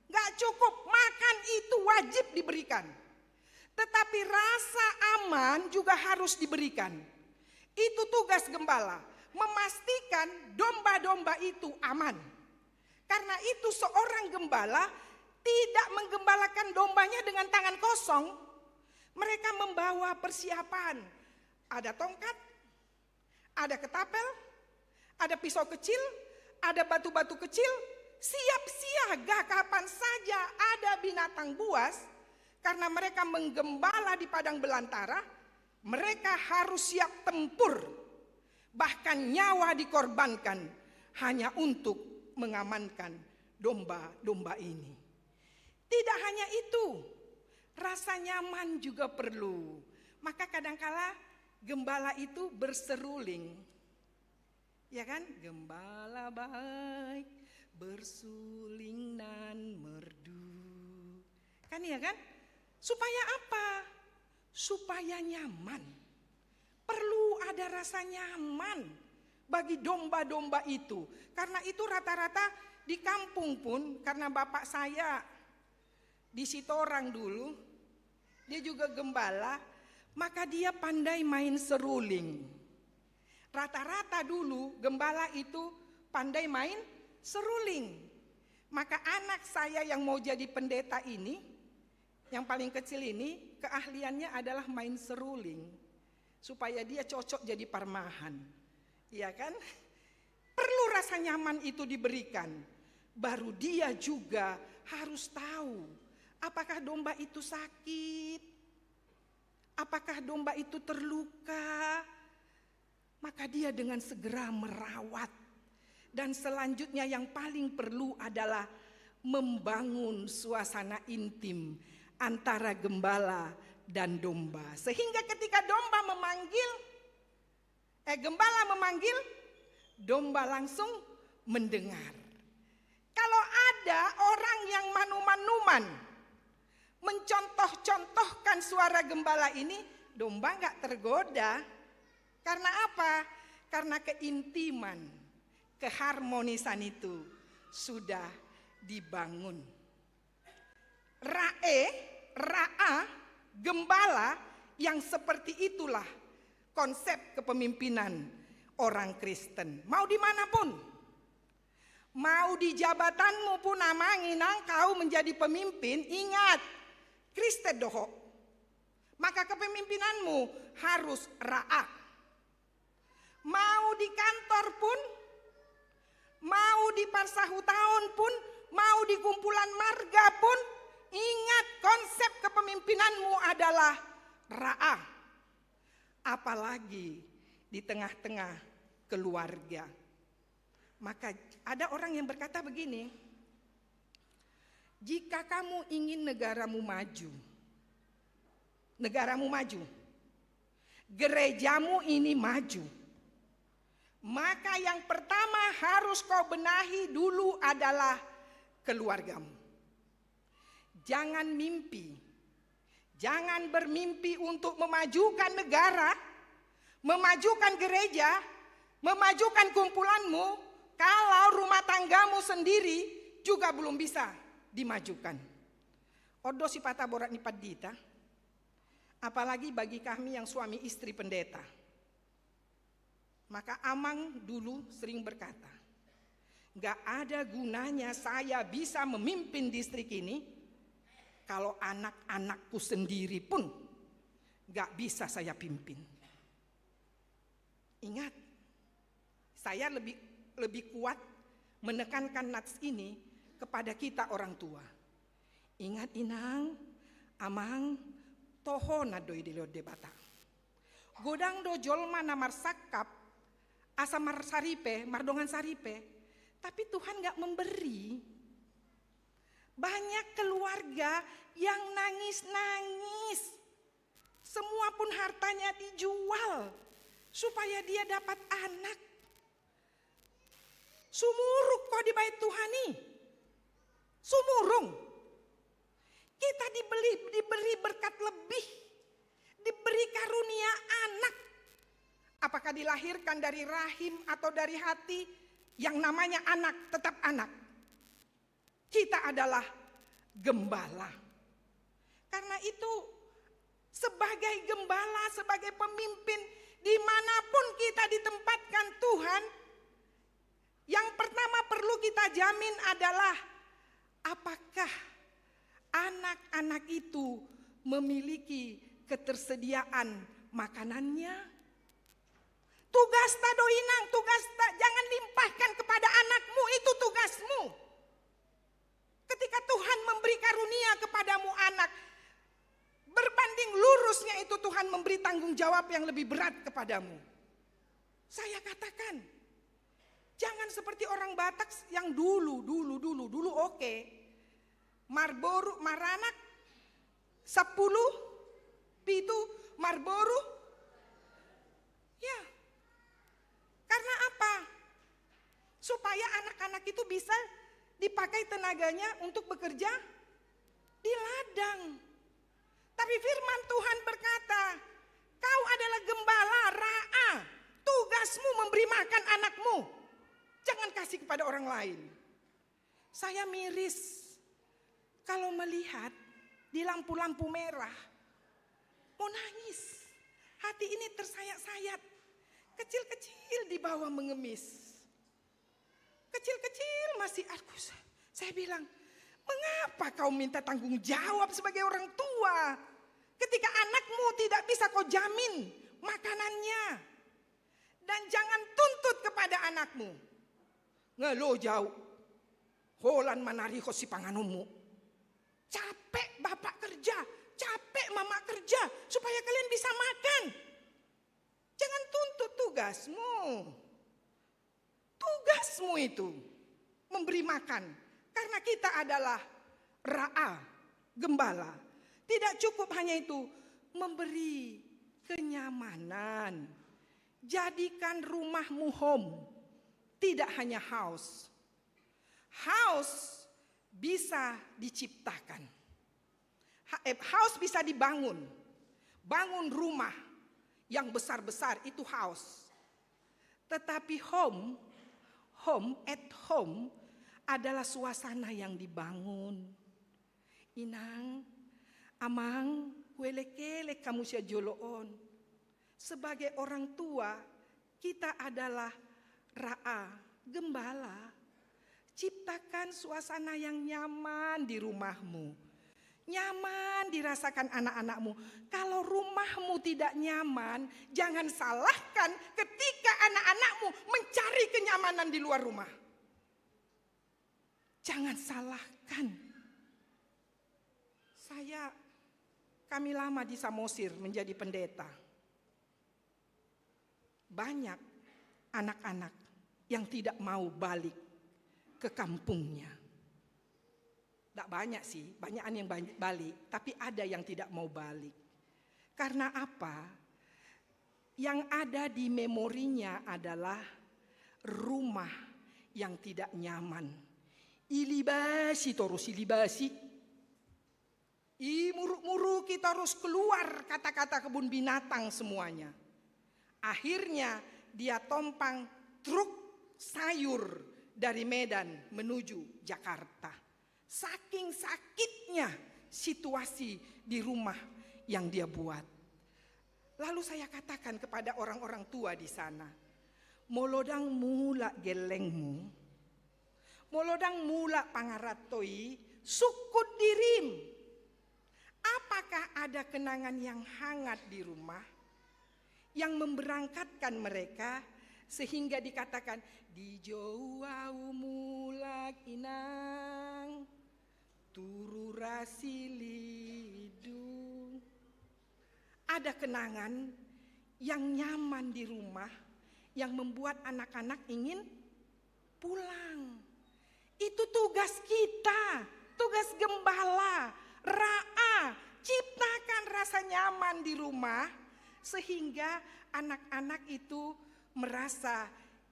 Nggak cukup, makan itu wajib diberikan. Tetapi rasa aman juga harus diberikan. Itu tugas gembala, memastikan domba-domba itu aman. Karena itu seorang gembala tidak menggembalakan dombanya dengan tangan kosong. Mereka membawa persiapan. Ada tongkat, ada ketapel, ada pisau kecil, ada batu-batu kecil, siap siaga kapan saja ada binatang buas. Karena mereka menggembala di padang belantara, mereka harus siap tempur. Bahkan nyawa dikorbankan hanya untuk mengamankan domba-domba ini. Tidak hanya itu, rasa nyaman juga perlu. Maka kadangkala gembala itu berseruling. Ya kan? Gembala baik bersuling nan merdu. Kan ya kan? Supaya apa? Supaya nyaman. Perlu ada rasa nyaman bagi domba-domba itu. Karena itu rata-rata di kampung pun, karena bapak saya di Sitorang dulu, dia juga gembala, maka dia pandai main seruling. Rata-rata dulu gembala itu pandai main seruling. Maka anak saya yang mau jadi pendeta ini, yang paling kecil ini, keahliannya adalah main seruling. Supaya dia cocok jadi parmahan. Iya kan? Perlu rasa nyaman itu diberikan. Baru dia juga harus tahu apakah domba itu sakit, apakah domba itu terluka. Maka dia dengan segera merawat. Dan selanjutnya yang paling perlu adalah membangun suasana intim antara gembala dan domba. Sehingga ketika gembala memanggil, domba langsung mendengar. Kalau ada orang yang manuman-numan mencontoh-contohkan suara gembala ini, domba nggak tergoda. Karena apa? Karena keintiman, keharmonisan itu sudah dibangun. Ra'ah, gembala yang seperti itulah konsep kepemimpinan orang Kristen. Mau dimanapun, mau di jabatanmu pun namanginang kau menjadi pemimpin, ingat, Kristen doho. Maka kepemimpinanmu harus ra'ah. Mau di kantor pun, mau di parsahutaun pun, mau di kumpulan marga pun, ingat konsep kepemimpinanmu adalah ra'ah. Apalagi di tengah-tengah keluarga. Maka ada orang yang berkata begini, jika kamu ingin negaramu maju, gerejamu ini maju, maka yang pertama harus kau benahi dulu adalah keluargamu. Jangan bermimpi untuk memajukan negara, memajukan gereja, memajukan kumpulanmu, kalau rumah tanggamu sendiri juga belum bisa dimajukan. Odo si patah borat nipat dita, apalagi bagi kami yang suami istri pendeta. Maka Amang dulu sering berkata, gak ada gunanya saya bisa memimpin distrik ini kalau anak-anakku sendiri pun gak bisa saya pimpin. Ingat, saya lebih kuat menekankan nats ini kepada kita orang tua. Ingat inang, Amang, toho nadoi di leo debata. Godang do jolma namar sakap, asa mar saripe, mardongan saripe, tapi Tuhan gak memberi. Banyak keluarga yang nangis-nangis, semua pun hartanya dijual supaya dia dapat anak. Sumuruk kok di bait Tuhan nih, sumurung. Kita diberi berkat lebih, diberi karunia anak. Apakah dilahirkan dari rahim atau dari hati, yang namanya anak tetap anak. Kita adalah gembala. Karena itu sebagai gembala, sebagai pemimpin, dimanapun kita ditempatkan Tuhan, yang pertama perlu kita jamin adalah apakah anak-anak itu memiliki ketersediaan makanannya. Tugas tadoinang, jangan limpahkan kepada anakmu, itu tugasmu. Ketika Tuhan memberi karunia kepadamu anak, berbanding lurusnya itu Tuhan memberi tanggung jawab yang lebih berat kepadamu. Saya katakan, jangan seperti orang Batak yang dulu oke. Marboru maranak 10 pitu marboru. Ya. Karena apa? Supaya anak-anak itu bisa dipakai tenaganya untuk bekerja di ladang. Tapi firman Tuhan berkata, kau adalah gembala, ra'a. Tugasmu memberi makan anakmu. Jangan kasih kepada orang lain. Saya miris kalau melihat di lampu-lampu merah, mau nangis. Hati ini tersayat-sayat. Kecil-kecil di bawah mengemis. Kecil-kecil masih aku. Saya bilang, mengapa kau minta tanggung jawab sebagai orang tua? Ketika anakmu tidak bisa kau jamin makanannya. Dan jangan tuntut kepada anakmu. Ngelo jauh. Holan manari ko si panganumu. Capek bapak kerja, capek mama kerja, supaya kalian bisa makan. Jangan tuntut tugasmu. Tugasmu itu memberi makan. Karena kita adalah ra'a, gembala. Tidak cukup hanya itu, memberi kenyamanan. Jadikan rumahmu home, tidak hanya house. House bisa diciptakan. House bisa dibangun. Bangun rumah yang besar-besar itu house. Tetapi home at home adalah suasana yang dibangun. Inang, Amang, welekele kamu sia joloon. Sebagai orang tua, kita adalah ra'a, gembala. Ciptakan suasana yang nyaman di rumahmu. Nyaman dirasakan anak-anakmu. Kalau rumahmu tidak nyaman, jangan salahkan ketika anak-anakmu mencari kenyamanan di luar rumah. Jangan salahkan. Kami lama di Samosir menjadi pendeta. Banyak anak-anak yang tidak mau balik ke kampungnya. Tidak banyak sih, banyakan yang balik, tapi ada yang tidak mau balik. Karena apa? Yang ada di memorinya adalah rumah yang tidak nyaman. Ilibasi terus ilibasi. Muruk-muruk kita harus keluar kata-kata kebun binatang semuanya. Akhirnya dia tompang truk sayur dari Medan menuju Jakarta. Saking sakitnya situasi di rumah yang dia buat. Lalu saya katakan kepada orang-orang tua di sana, molodang mula gelengmu, molodang mula pangaratoi, sukut dirim. Apakah ada kenangan yang hangat di rumah yang memberangkatkan mereka sehingga dikatakan di jauh mula kinang turu rasilidung. Ada kenangan yang nyaman di rumah yang membuat anak-anak ingin pulang. Itu tugas kita, tugas gembala, ra'a, ciptakan rasa nyaman di rumah sehingga anak-anak itu merasa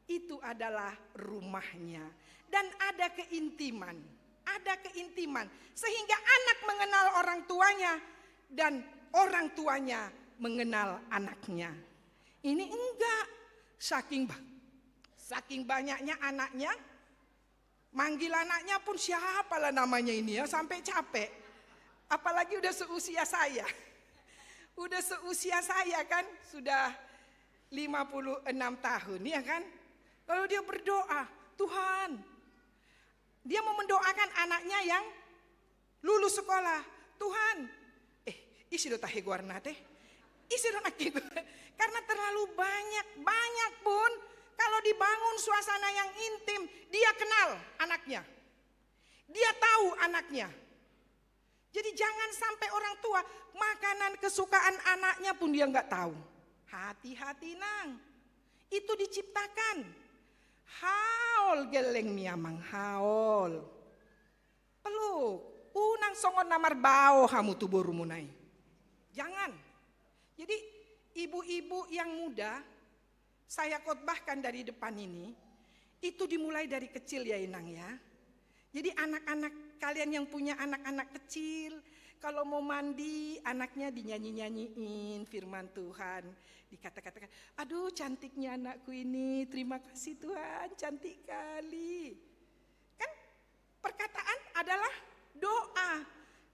itu adalah rumahnya. Dan ada keintiman sehingga anak mengenal orang tuanya dan orang tuanya mengenal anaknya. Ini enggak, saking banyaknya anaknya, manggil anaknya pun siapalah namanya ini ya, sampai capek. Apalagi udah seusia saya. Udah seusia saya kan, sudah 56 tahun ya kan. Lalu dia berdoa, Tuhan, dia mau mendoakan anaknya yang lulus sekolah. Tuhan, isi do tahe guarna teh, isi do nak karena terlalu banyak pun kalau dibangun suasana yang intim, dia kenal anaknya, dia tahu anaknya. Jadi jangan sampai orang tua makanan kesukaan anaknya pun dia nggak tahu. Hati-hati nang, itu diciptakan. Haol geleng miamang haol. Peluk, unang songon namar bao hamu tubuh rumunai. Jangan. Jadi ibu-ibu yang muda, saya khotbahkan dari depan ini, itu dimulai dari kecil ya Inang ya. Jadi anak-anak kalian yang punya anak-anak kecil, kalau mau mandi anaknya dinyanyi-nyanyiin firman Tuhan. Dikata-katakan, aduh cantiknya anakku ini, terima kasih Tuhan, cantik kali. Kan perkataan adalah doa.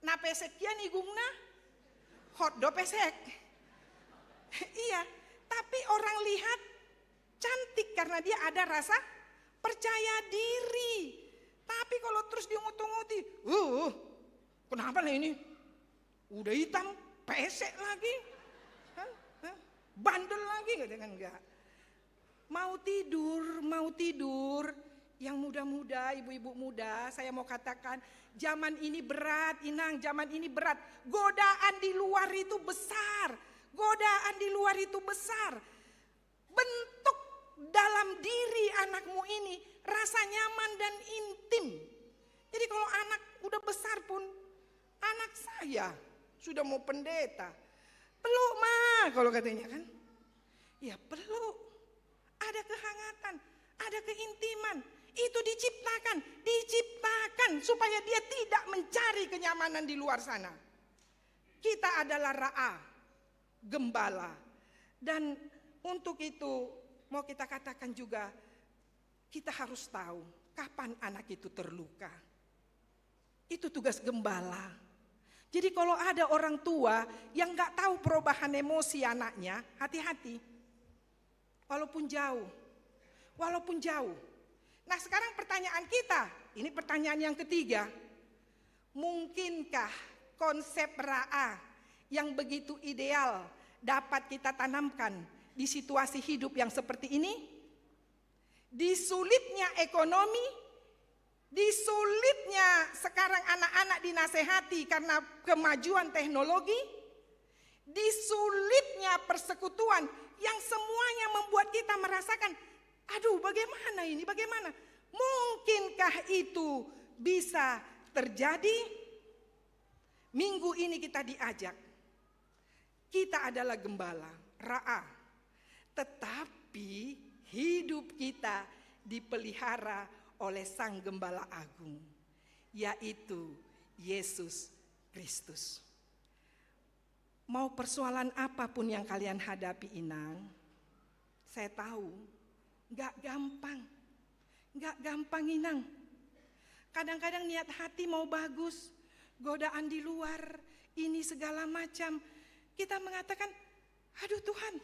Na pesekian igungna, hot do pesek. Iya, tapi orang lihat cantik karena dia ada rasa percaya diri. Tapi kalau terus diungut-unguti, kenapa lah ini? Udah hitam, pesek lagi. Bandel lagi kan enggak. Mau tidur, yang muda-muda, ibu-ibu muda, saya mau katakan zaman ini berat, Inang, zaman ini berat. Godaan di luar itu besar. Bentuk dalam diri anakmu ini rasa nyaman dan intim. Jadi kalau anak udah besar pun, anak saya sudah mau pendeta, peluk mah kalau katanya kan. Ya peluk, ada kehangatan, ada keintiman. Itu diciptakan supaya dia tidak mencari kenyamanan di luar sana. Kita adalah ra'a, gembala. Dan untuk itu mau kita katakan juga, kita harus tahu kapan anak itu terluka. Itu tugas gembala. Jadi kalau ada orang tua yang gak tahu perubahan emosi anaknya, hati-hati. Walaupun jauh. Nah sekarang pertanyaan kita, ini pertanyaan yang ketiga. Mungkinkah konsep ra'a yang begitu ideal dapat kita tanamkan di situasi hidup yang seperti ini? Di sulitnya ekonomi, di sulitnya sekarang anak-anak dinasehati karena kemajuan teknologi, di sulitnya persekutuan yang semuanya membuat kita merasakan, aduh bagaimana ini, bagaimana? Mungkinkah itu bisa terjadi? Minggu ini kita diajak, kita adalah gembala, ra'a, tetapi hidup kita dipelihara oleh Sang Gembala Agung, yaitu Yesus Kristus. Mau persoalan apapun yang kalian hadapi Inang, saya tahu gak gampang. Gak gampang Inang. Kadang-kadang niat hati mau bagus, godaan di luar, ini segala macam. Kita mengatakan, aduh Tuhan,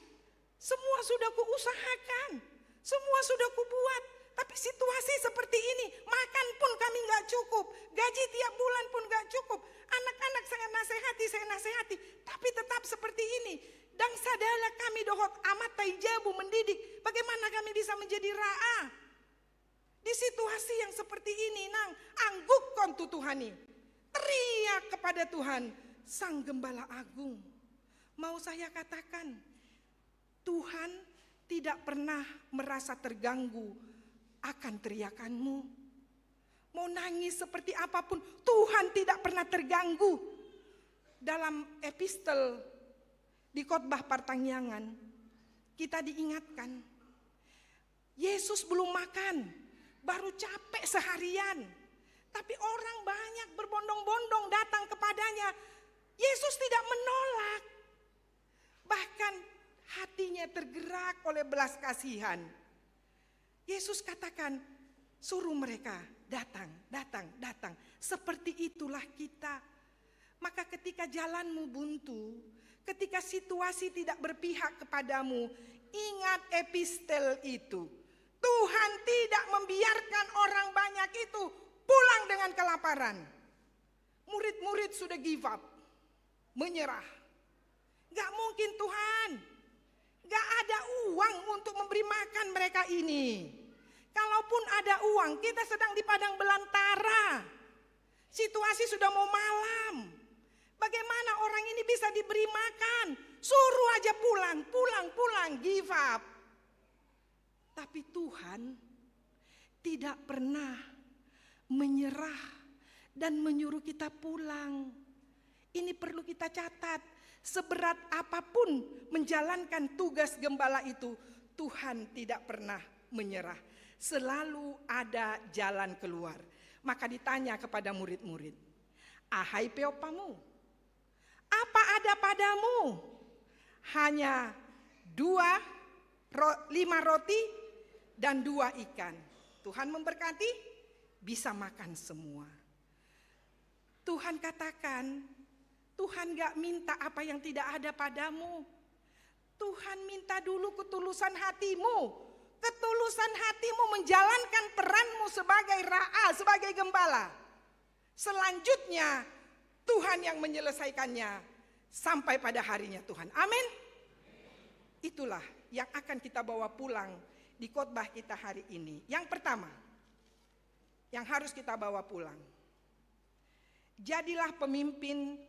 semua sudah kuusahakan, semua sudah kubuat. Tapi situasi seperti ini, makan pun kami gak cukup, gaji tiap bulan pun gak cukup. Anak-anak saya nasihati, tapi tetap seperti ini. Dan sadalah kami dohot amat taijabu mendidik, bagaimana kami bisa menjadi ra'a. Di situasi yang seperti ini, nang angguk kontu Tuhani, teriak kepada Tuhan, Sang Gembala Agung. Mau saya katakan, Tuhan tidak pernah merasa terganggu akan teriakanmu. Mau nangis seperti apapun, Tuhan tidak pernah terganggu. Dalam epistel di khotbah Partangyangan, kita diingatkan, Yesus belum makan, baru capek seharian. Tapi orang banyak berbondong-bondong datang kepadanya. Yesus tidak menolak. Bahkan hatinya tergerak oleh belas kasihan. Yesus katakan, suruh mereka datang. Seperti itulah kita. Maka ketika jalanmu buntu, ketika situasi tidak berpihak kepadamu, ingat epistel itu. Tuhan tidak membiarkan orang banyak itu pulang dengan kelaparan. Murid-murid sudah give up, menyerah. Gak mungkin Tuhan, gak ada uang untuk memberi makan mereka ini. Kalaupun ada uang, kita sedang di padang belantara. Situasi sudah mau malam. Bagaimana orang ini bisa diberi makan? Suruh aja pulang, give up. Tapi Tuhan tidak pernah menyerah dan menyuruh kita pulang. Ini perlu kita catat. Seberat apapun menjalankan tugas gembala itu, Tuhan tidak pernah menyerah. Selalu ada jalan keluar. Maka ditanya kepada murid-murid, ahai peopamu, apa ada padamu? Hanya 5 roti dan 2 ikan. Tuhan memberkati, bisa makan semua. Tuhan katakan, Tuhan gak minta apa yang tidak ada padamu. Tuhan minta dulu ketulusan hatimu. Ketulusan hatimu menjalankan peranmu sebagai ra'a, sebagai gembala. Selanjutnya Tuhan yang menyelesaikannya sampai pada harinya Tuhan. Amin. Itulah yang akan kita bawa pulang di khotbah kita hari ini. Yang pertama, yang harus kita bawa pulang. Jadilah pemimpin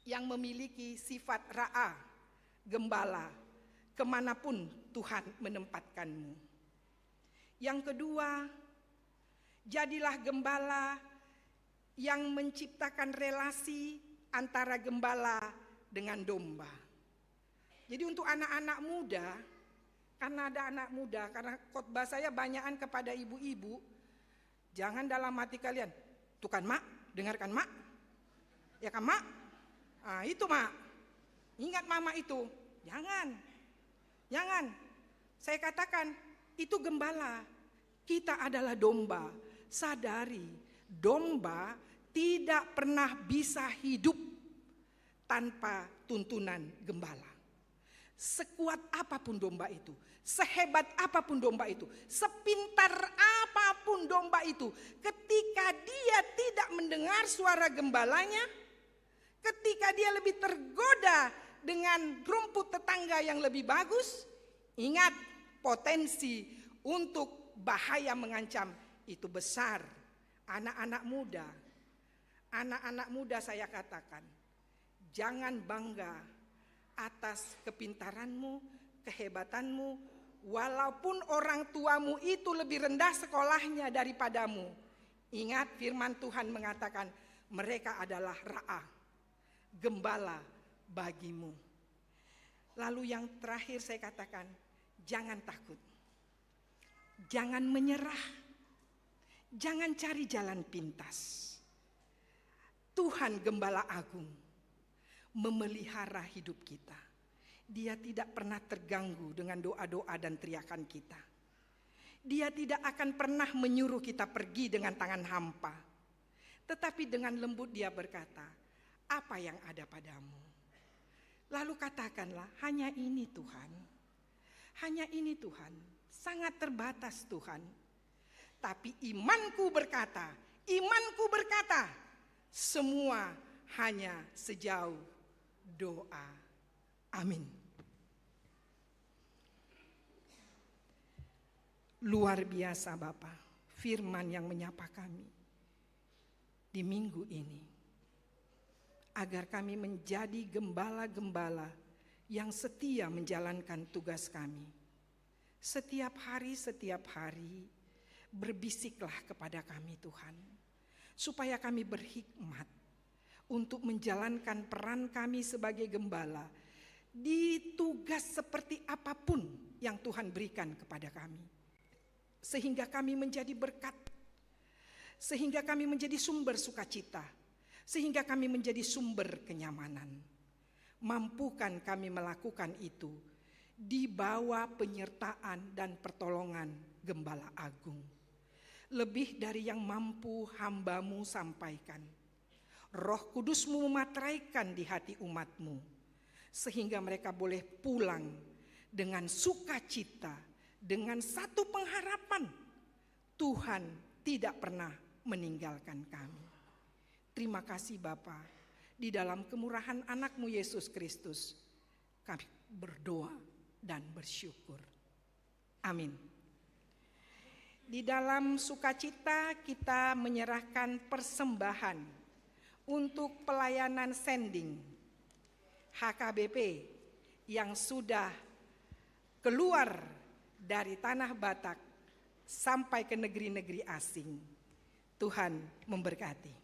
yang memiliki sifat ra'a, gembala, kemanapun Tuhan menempatkanmu. Yang kedua, jadilah gembala yang menciptakan relasi antara gembala dengan domba. Jadi untuk anak-anak muda, karena ada anak muda, karena khotbah saya banyakan kepada ibu-ibu, jangan dalam hati kalian, tuh kan mak, dengarkan mak, ya kan mak, itu mak, ingat mama itu, jangan. Saya katakan itu gembala, kita adalah domba. Sadari, domba tidak pernah bisa hidup tanpa tuntunan gembala. Sekuat apapun domba itu, sehebat apapun domba itu, sepintar apapun domba itu, ketika dia tidak mendengar suara gembalanya, ketika dia lebih tergoda dengan rumput tetangga yang lebih bagus, ingat potensi untuk bahaya mengancam itu besar. Anak-anak muda saya katakan, jangan bangga atas kepintaranmu, kehebatanmu, walaupun orang tuamu itu lebih rendah sekolahnya daripadamu. Ingat firman Tuhan mengatakan, mereka adalah ra'a, gembala bagimu. Lalu yang terakhir saya katakan, jangan takut, jangan menyerah, jangan cari jalan pintas. Tuhan Gembala Agung memelihara hidup kita. Dia tidak pernah terganggu dengan doa-doa dan teriakan kita. Dia tidak akan pernah menyuruh kita pergi dengan tangan hampa. Tetapi dengan lembut dia berkata, apa yang ada padamu? Lalu katakanlah, hanya ini Tuhan. Hanya ini Tuhan. Sangat terbatas Tuhan. Tapi imanku berkata, semua hanya sejauh doa. Amin. Luar biasa Bapa, firman yang menyapa kami di minggu ini. Agar kami menjadi gembala-gembala yang setia menjalankan tugas kami. Setiap hari, berbisiklah kepada kami Tuhan. Supaya kami berhikmat untuk menjalankan peran kami sebagai gembala di tugas seperti apapun yang Tuhan berikan kepada kami. Sehingga kami menjadi berkat, sehingga kami menjadi sumber sukacita, sehingga kami menjadi sumber kenyamanan. Mampukan kami melakukan itu di bawah penyertaan dan pertolongan Gembala Agung. Lebih dari yang mampu hamba-Mu sampaikan. Roh Kudus-Mu memateraikan di hati umat-Mu, sehingga mereka boleh pulang dengan sukacita, dengan satu pengharapan, Tuhan tidak pernah meninggalkan kami. Terima kasih Bapa, di dalam kemurahan anak-Mu Yesus Kristus, kami berdoa dan bersyukur. Amin. Di dalam sukacita kita menyerahkan persembahan untuk pelayanan sending HKBP yang sudah keluar dari tanah Batak sampai ke negeri-negeri asing. Tuhan memberkati.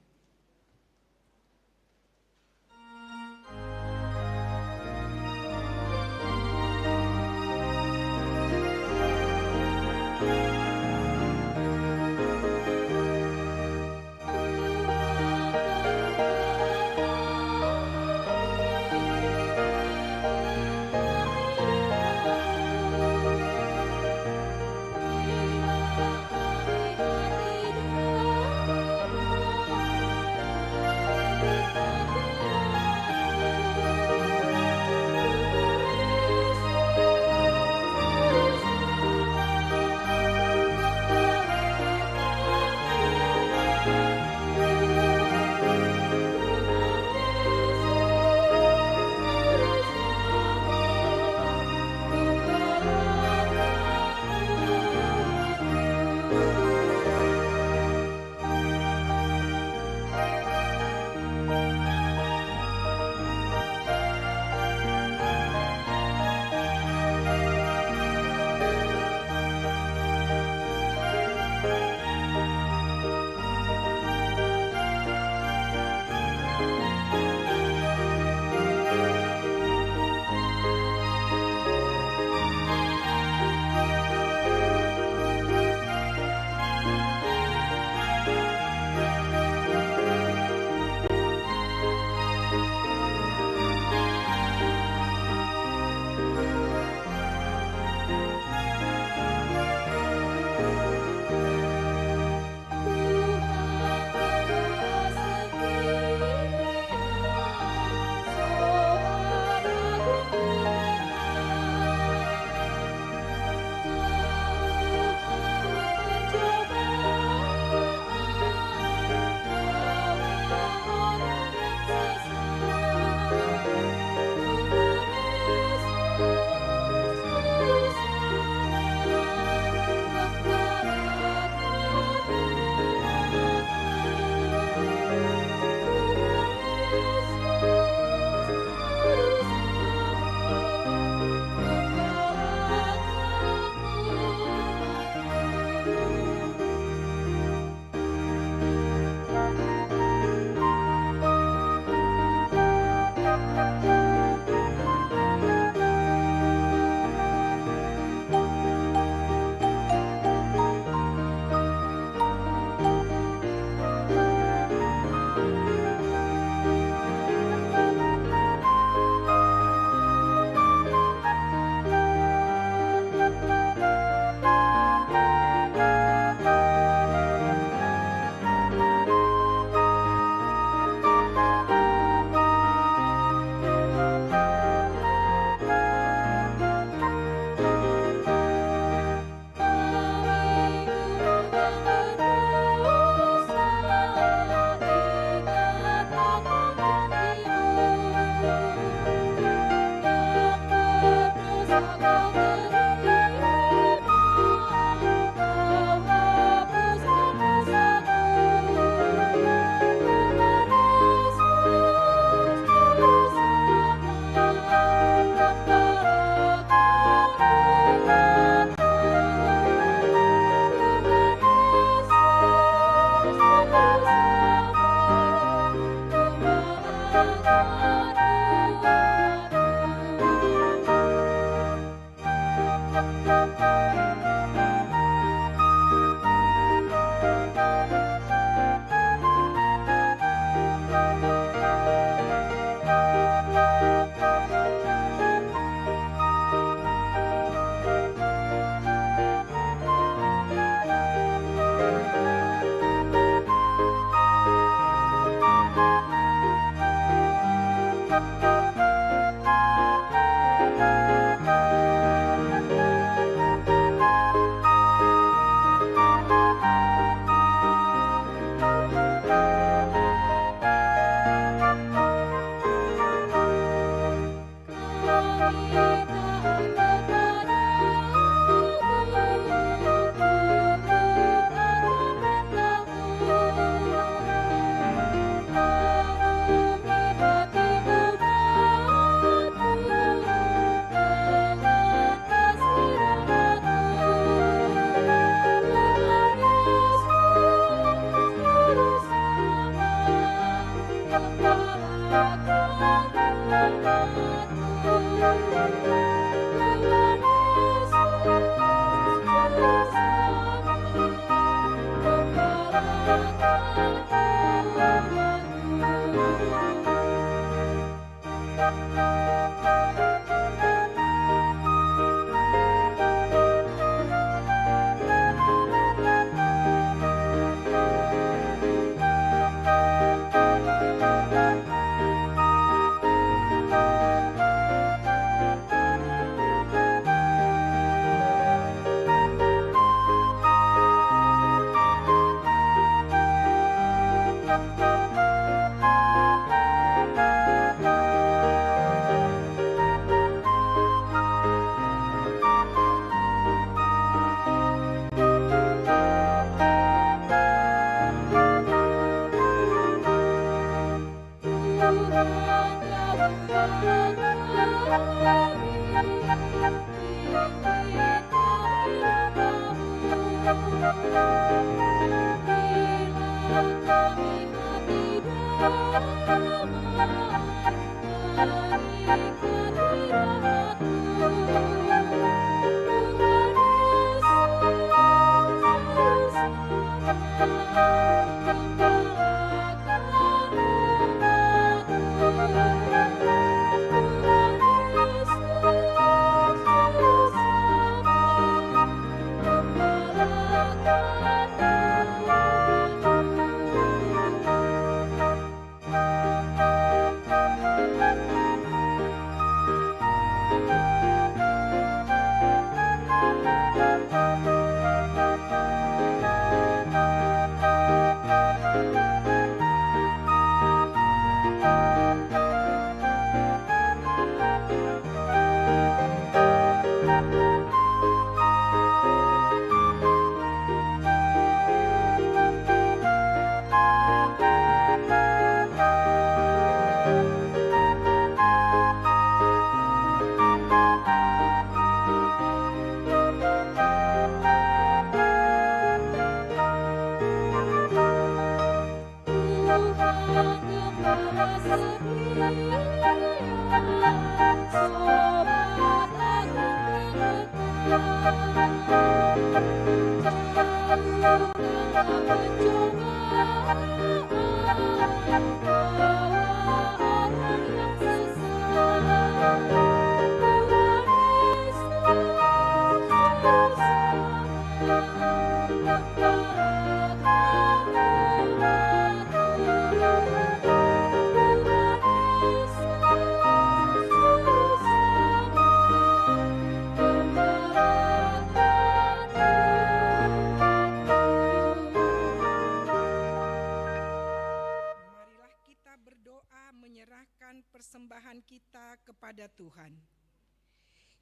Persembahan kita kepada Tuhan.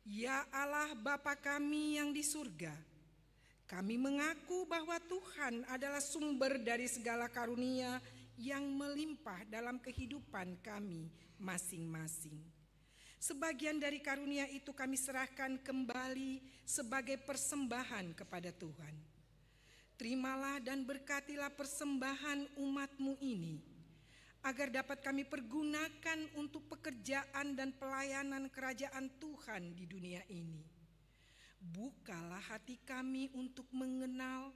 Ya Allah Bapa kami yang di surga, kami mengaku bahwa Tuhan adalah sumber dari segala karunia yang melimpah dalam kehidupan kami masing-masing. Sebagian dari karunia itu kami serahkan kembali sebagai persembahan kepada Tuhan. Terimalah dan berkatilah persembahan umat-Mu ini, agar dapat kami pergunakan untuk pekerjaan dan pelayanan kerajaan Tuhan di dunia ini. Bukalah hati kami untuk mengenal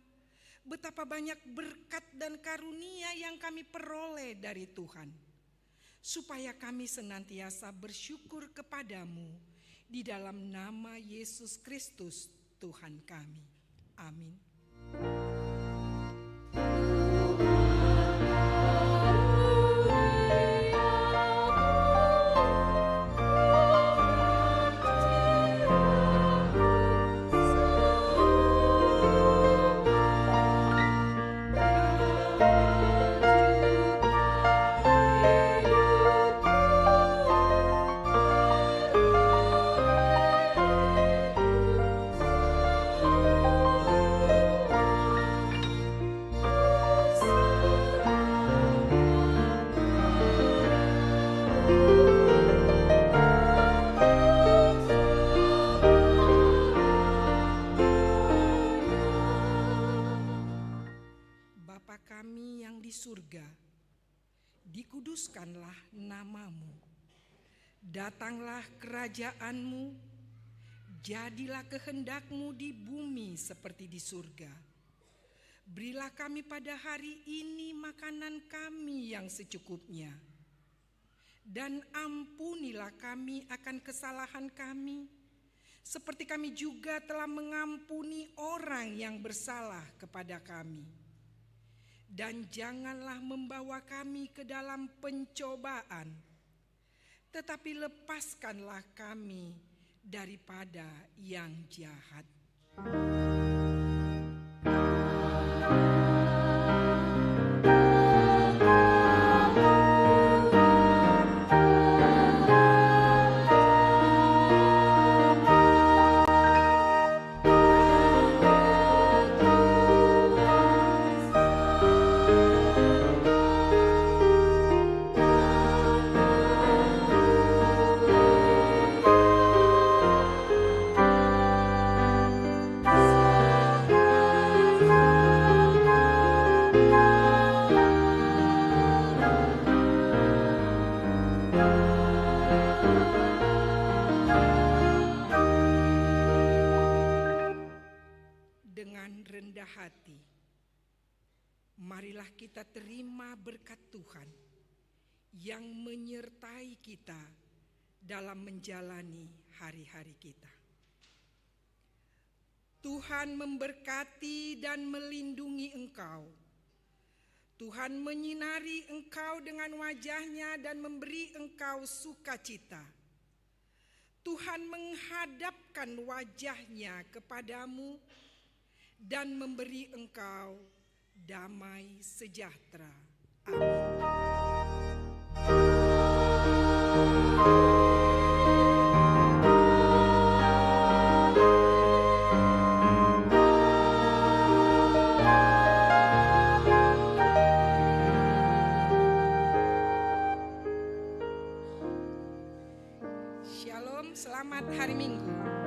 betapa banyak berkat dan karunia yang kami peroleh dari Tuhan, supaya kami senantiasa bersyukur kepadamu di dalam nama Yesus Kristus Tuhan kami. Amin. Kami yang di surga, dikuduskanlah namamu, datanglah kerajaanmu, jadilah kehendakmu di bumi seperti di surga. Berilah kami pada hari ini makanan kami yang secukupnya, dan ampunilah kami akan kesalahan kami, seperti kami juga telah mengampuni orang yang bersalah kepada kami. Dan janganlah membawa kami ke dalam pencobaan, tetapi lepaskanlah kami daripada yang jahat. Hati, marilah kita terima berkat Tuhan yang menyertai kita dalam menjalani hari-hari kita. Tuhan memberkati dan melindungi engkau. Tuhan menyinari engkau dengan wajah-Nya dan memberi engkau sukacita. Tuhan menghadapkan wajah-Nya kepadamu dan memberi engkau damai sejahtera. Amin. Shalom, selamat hari Minggu.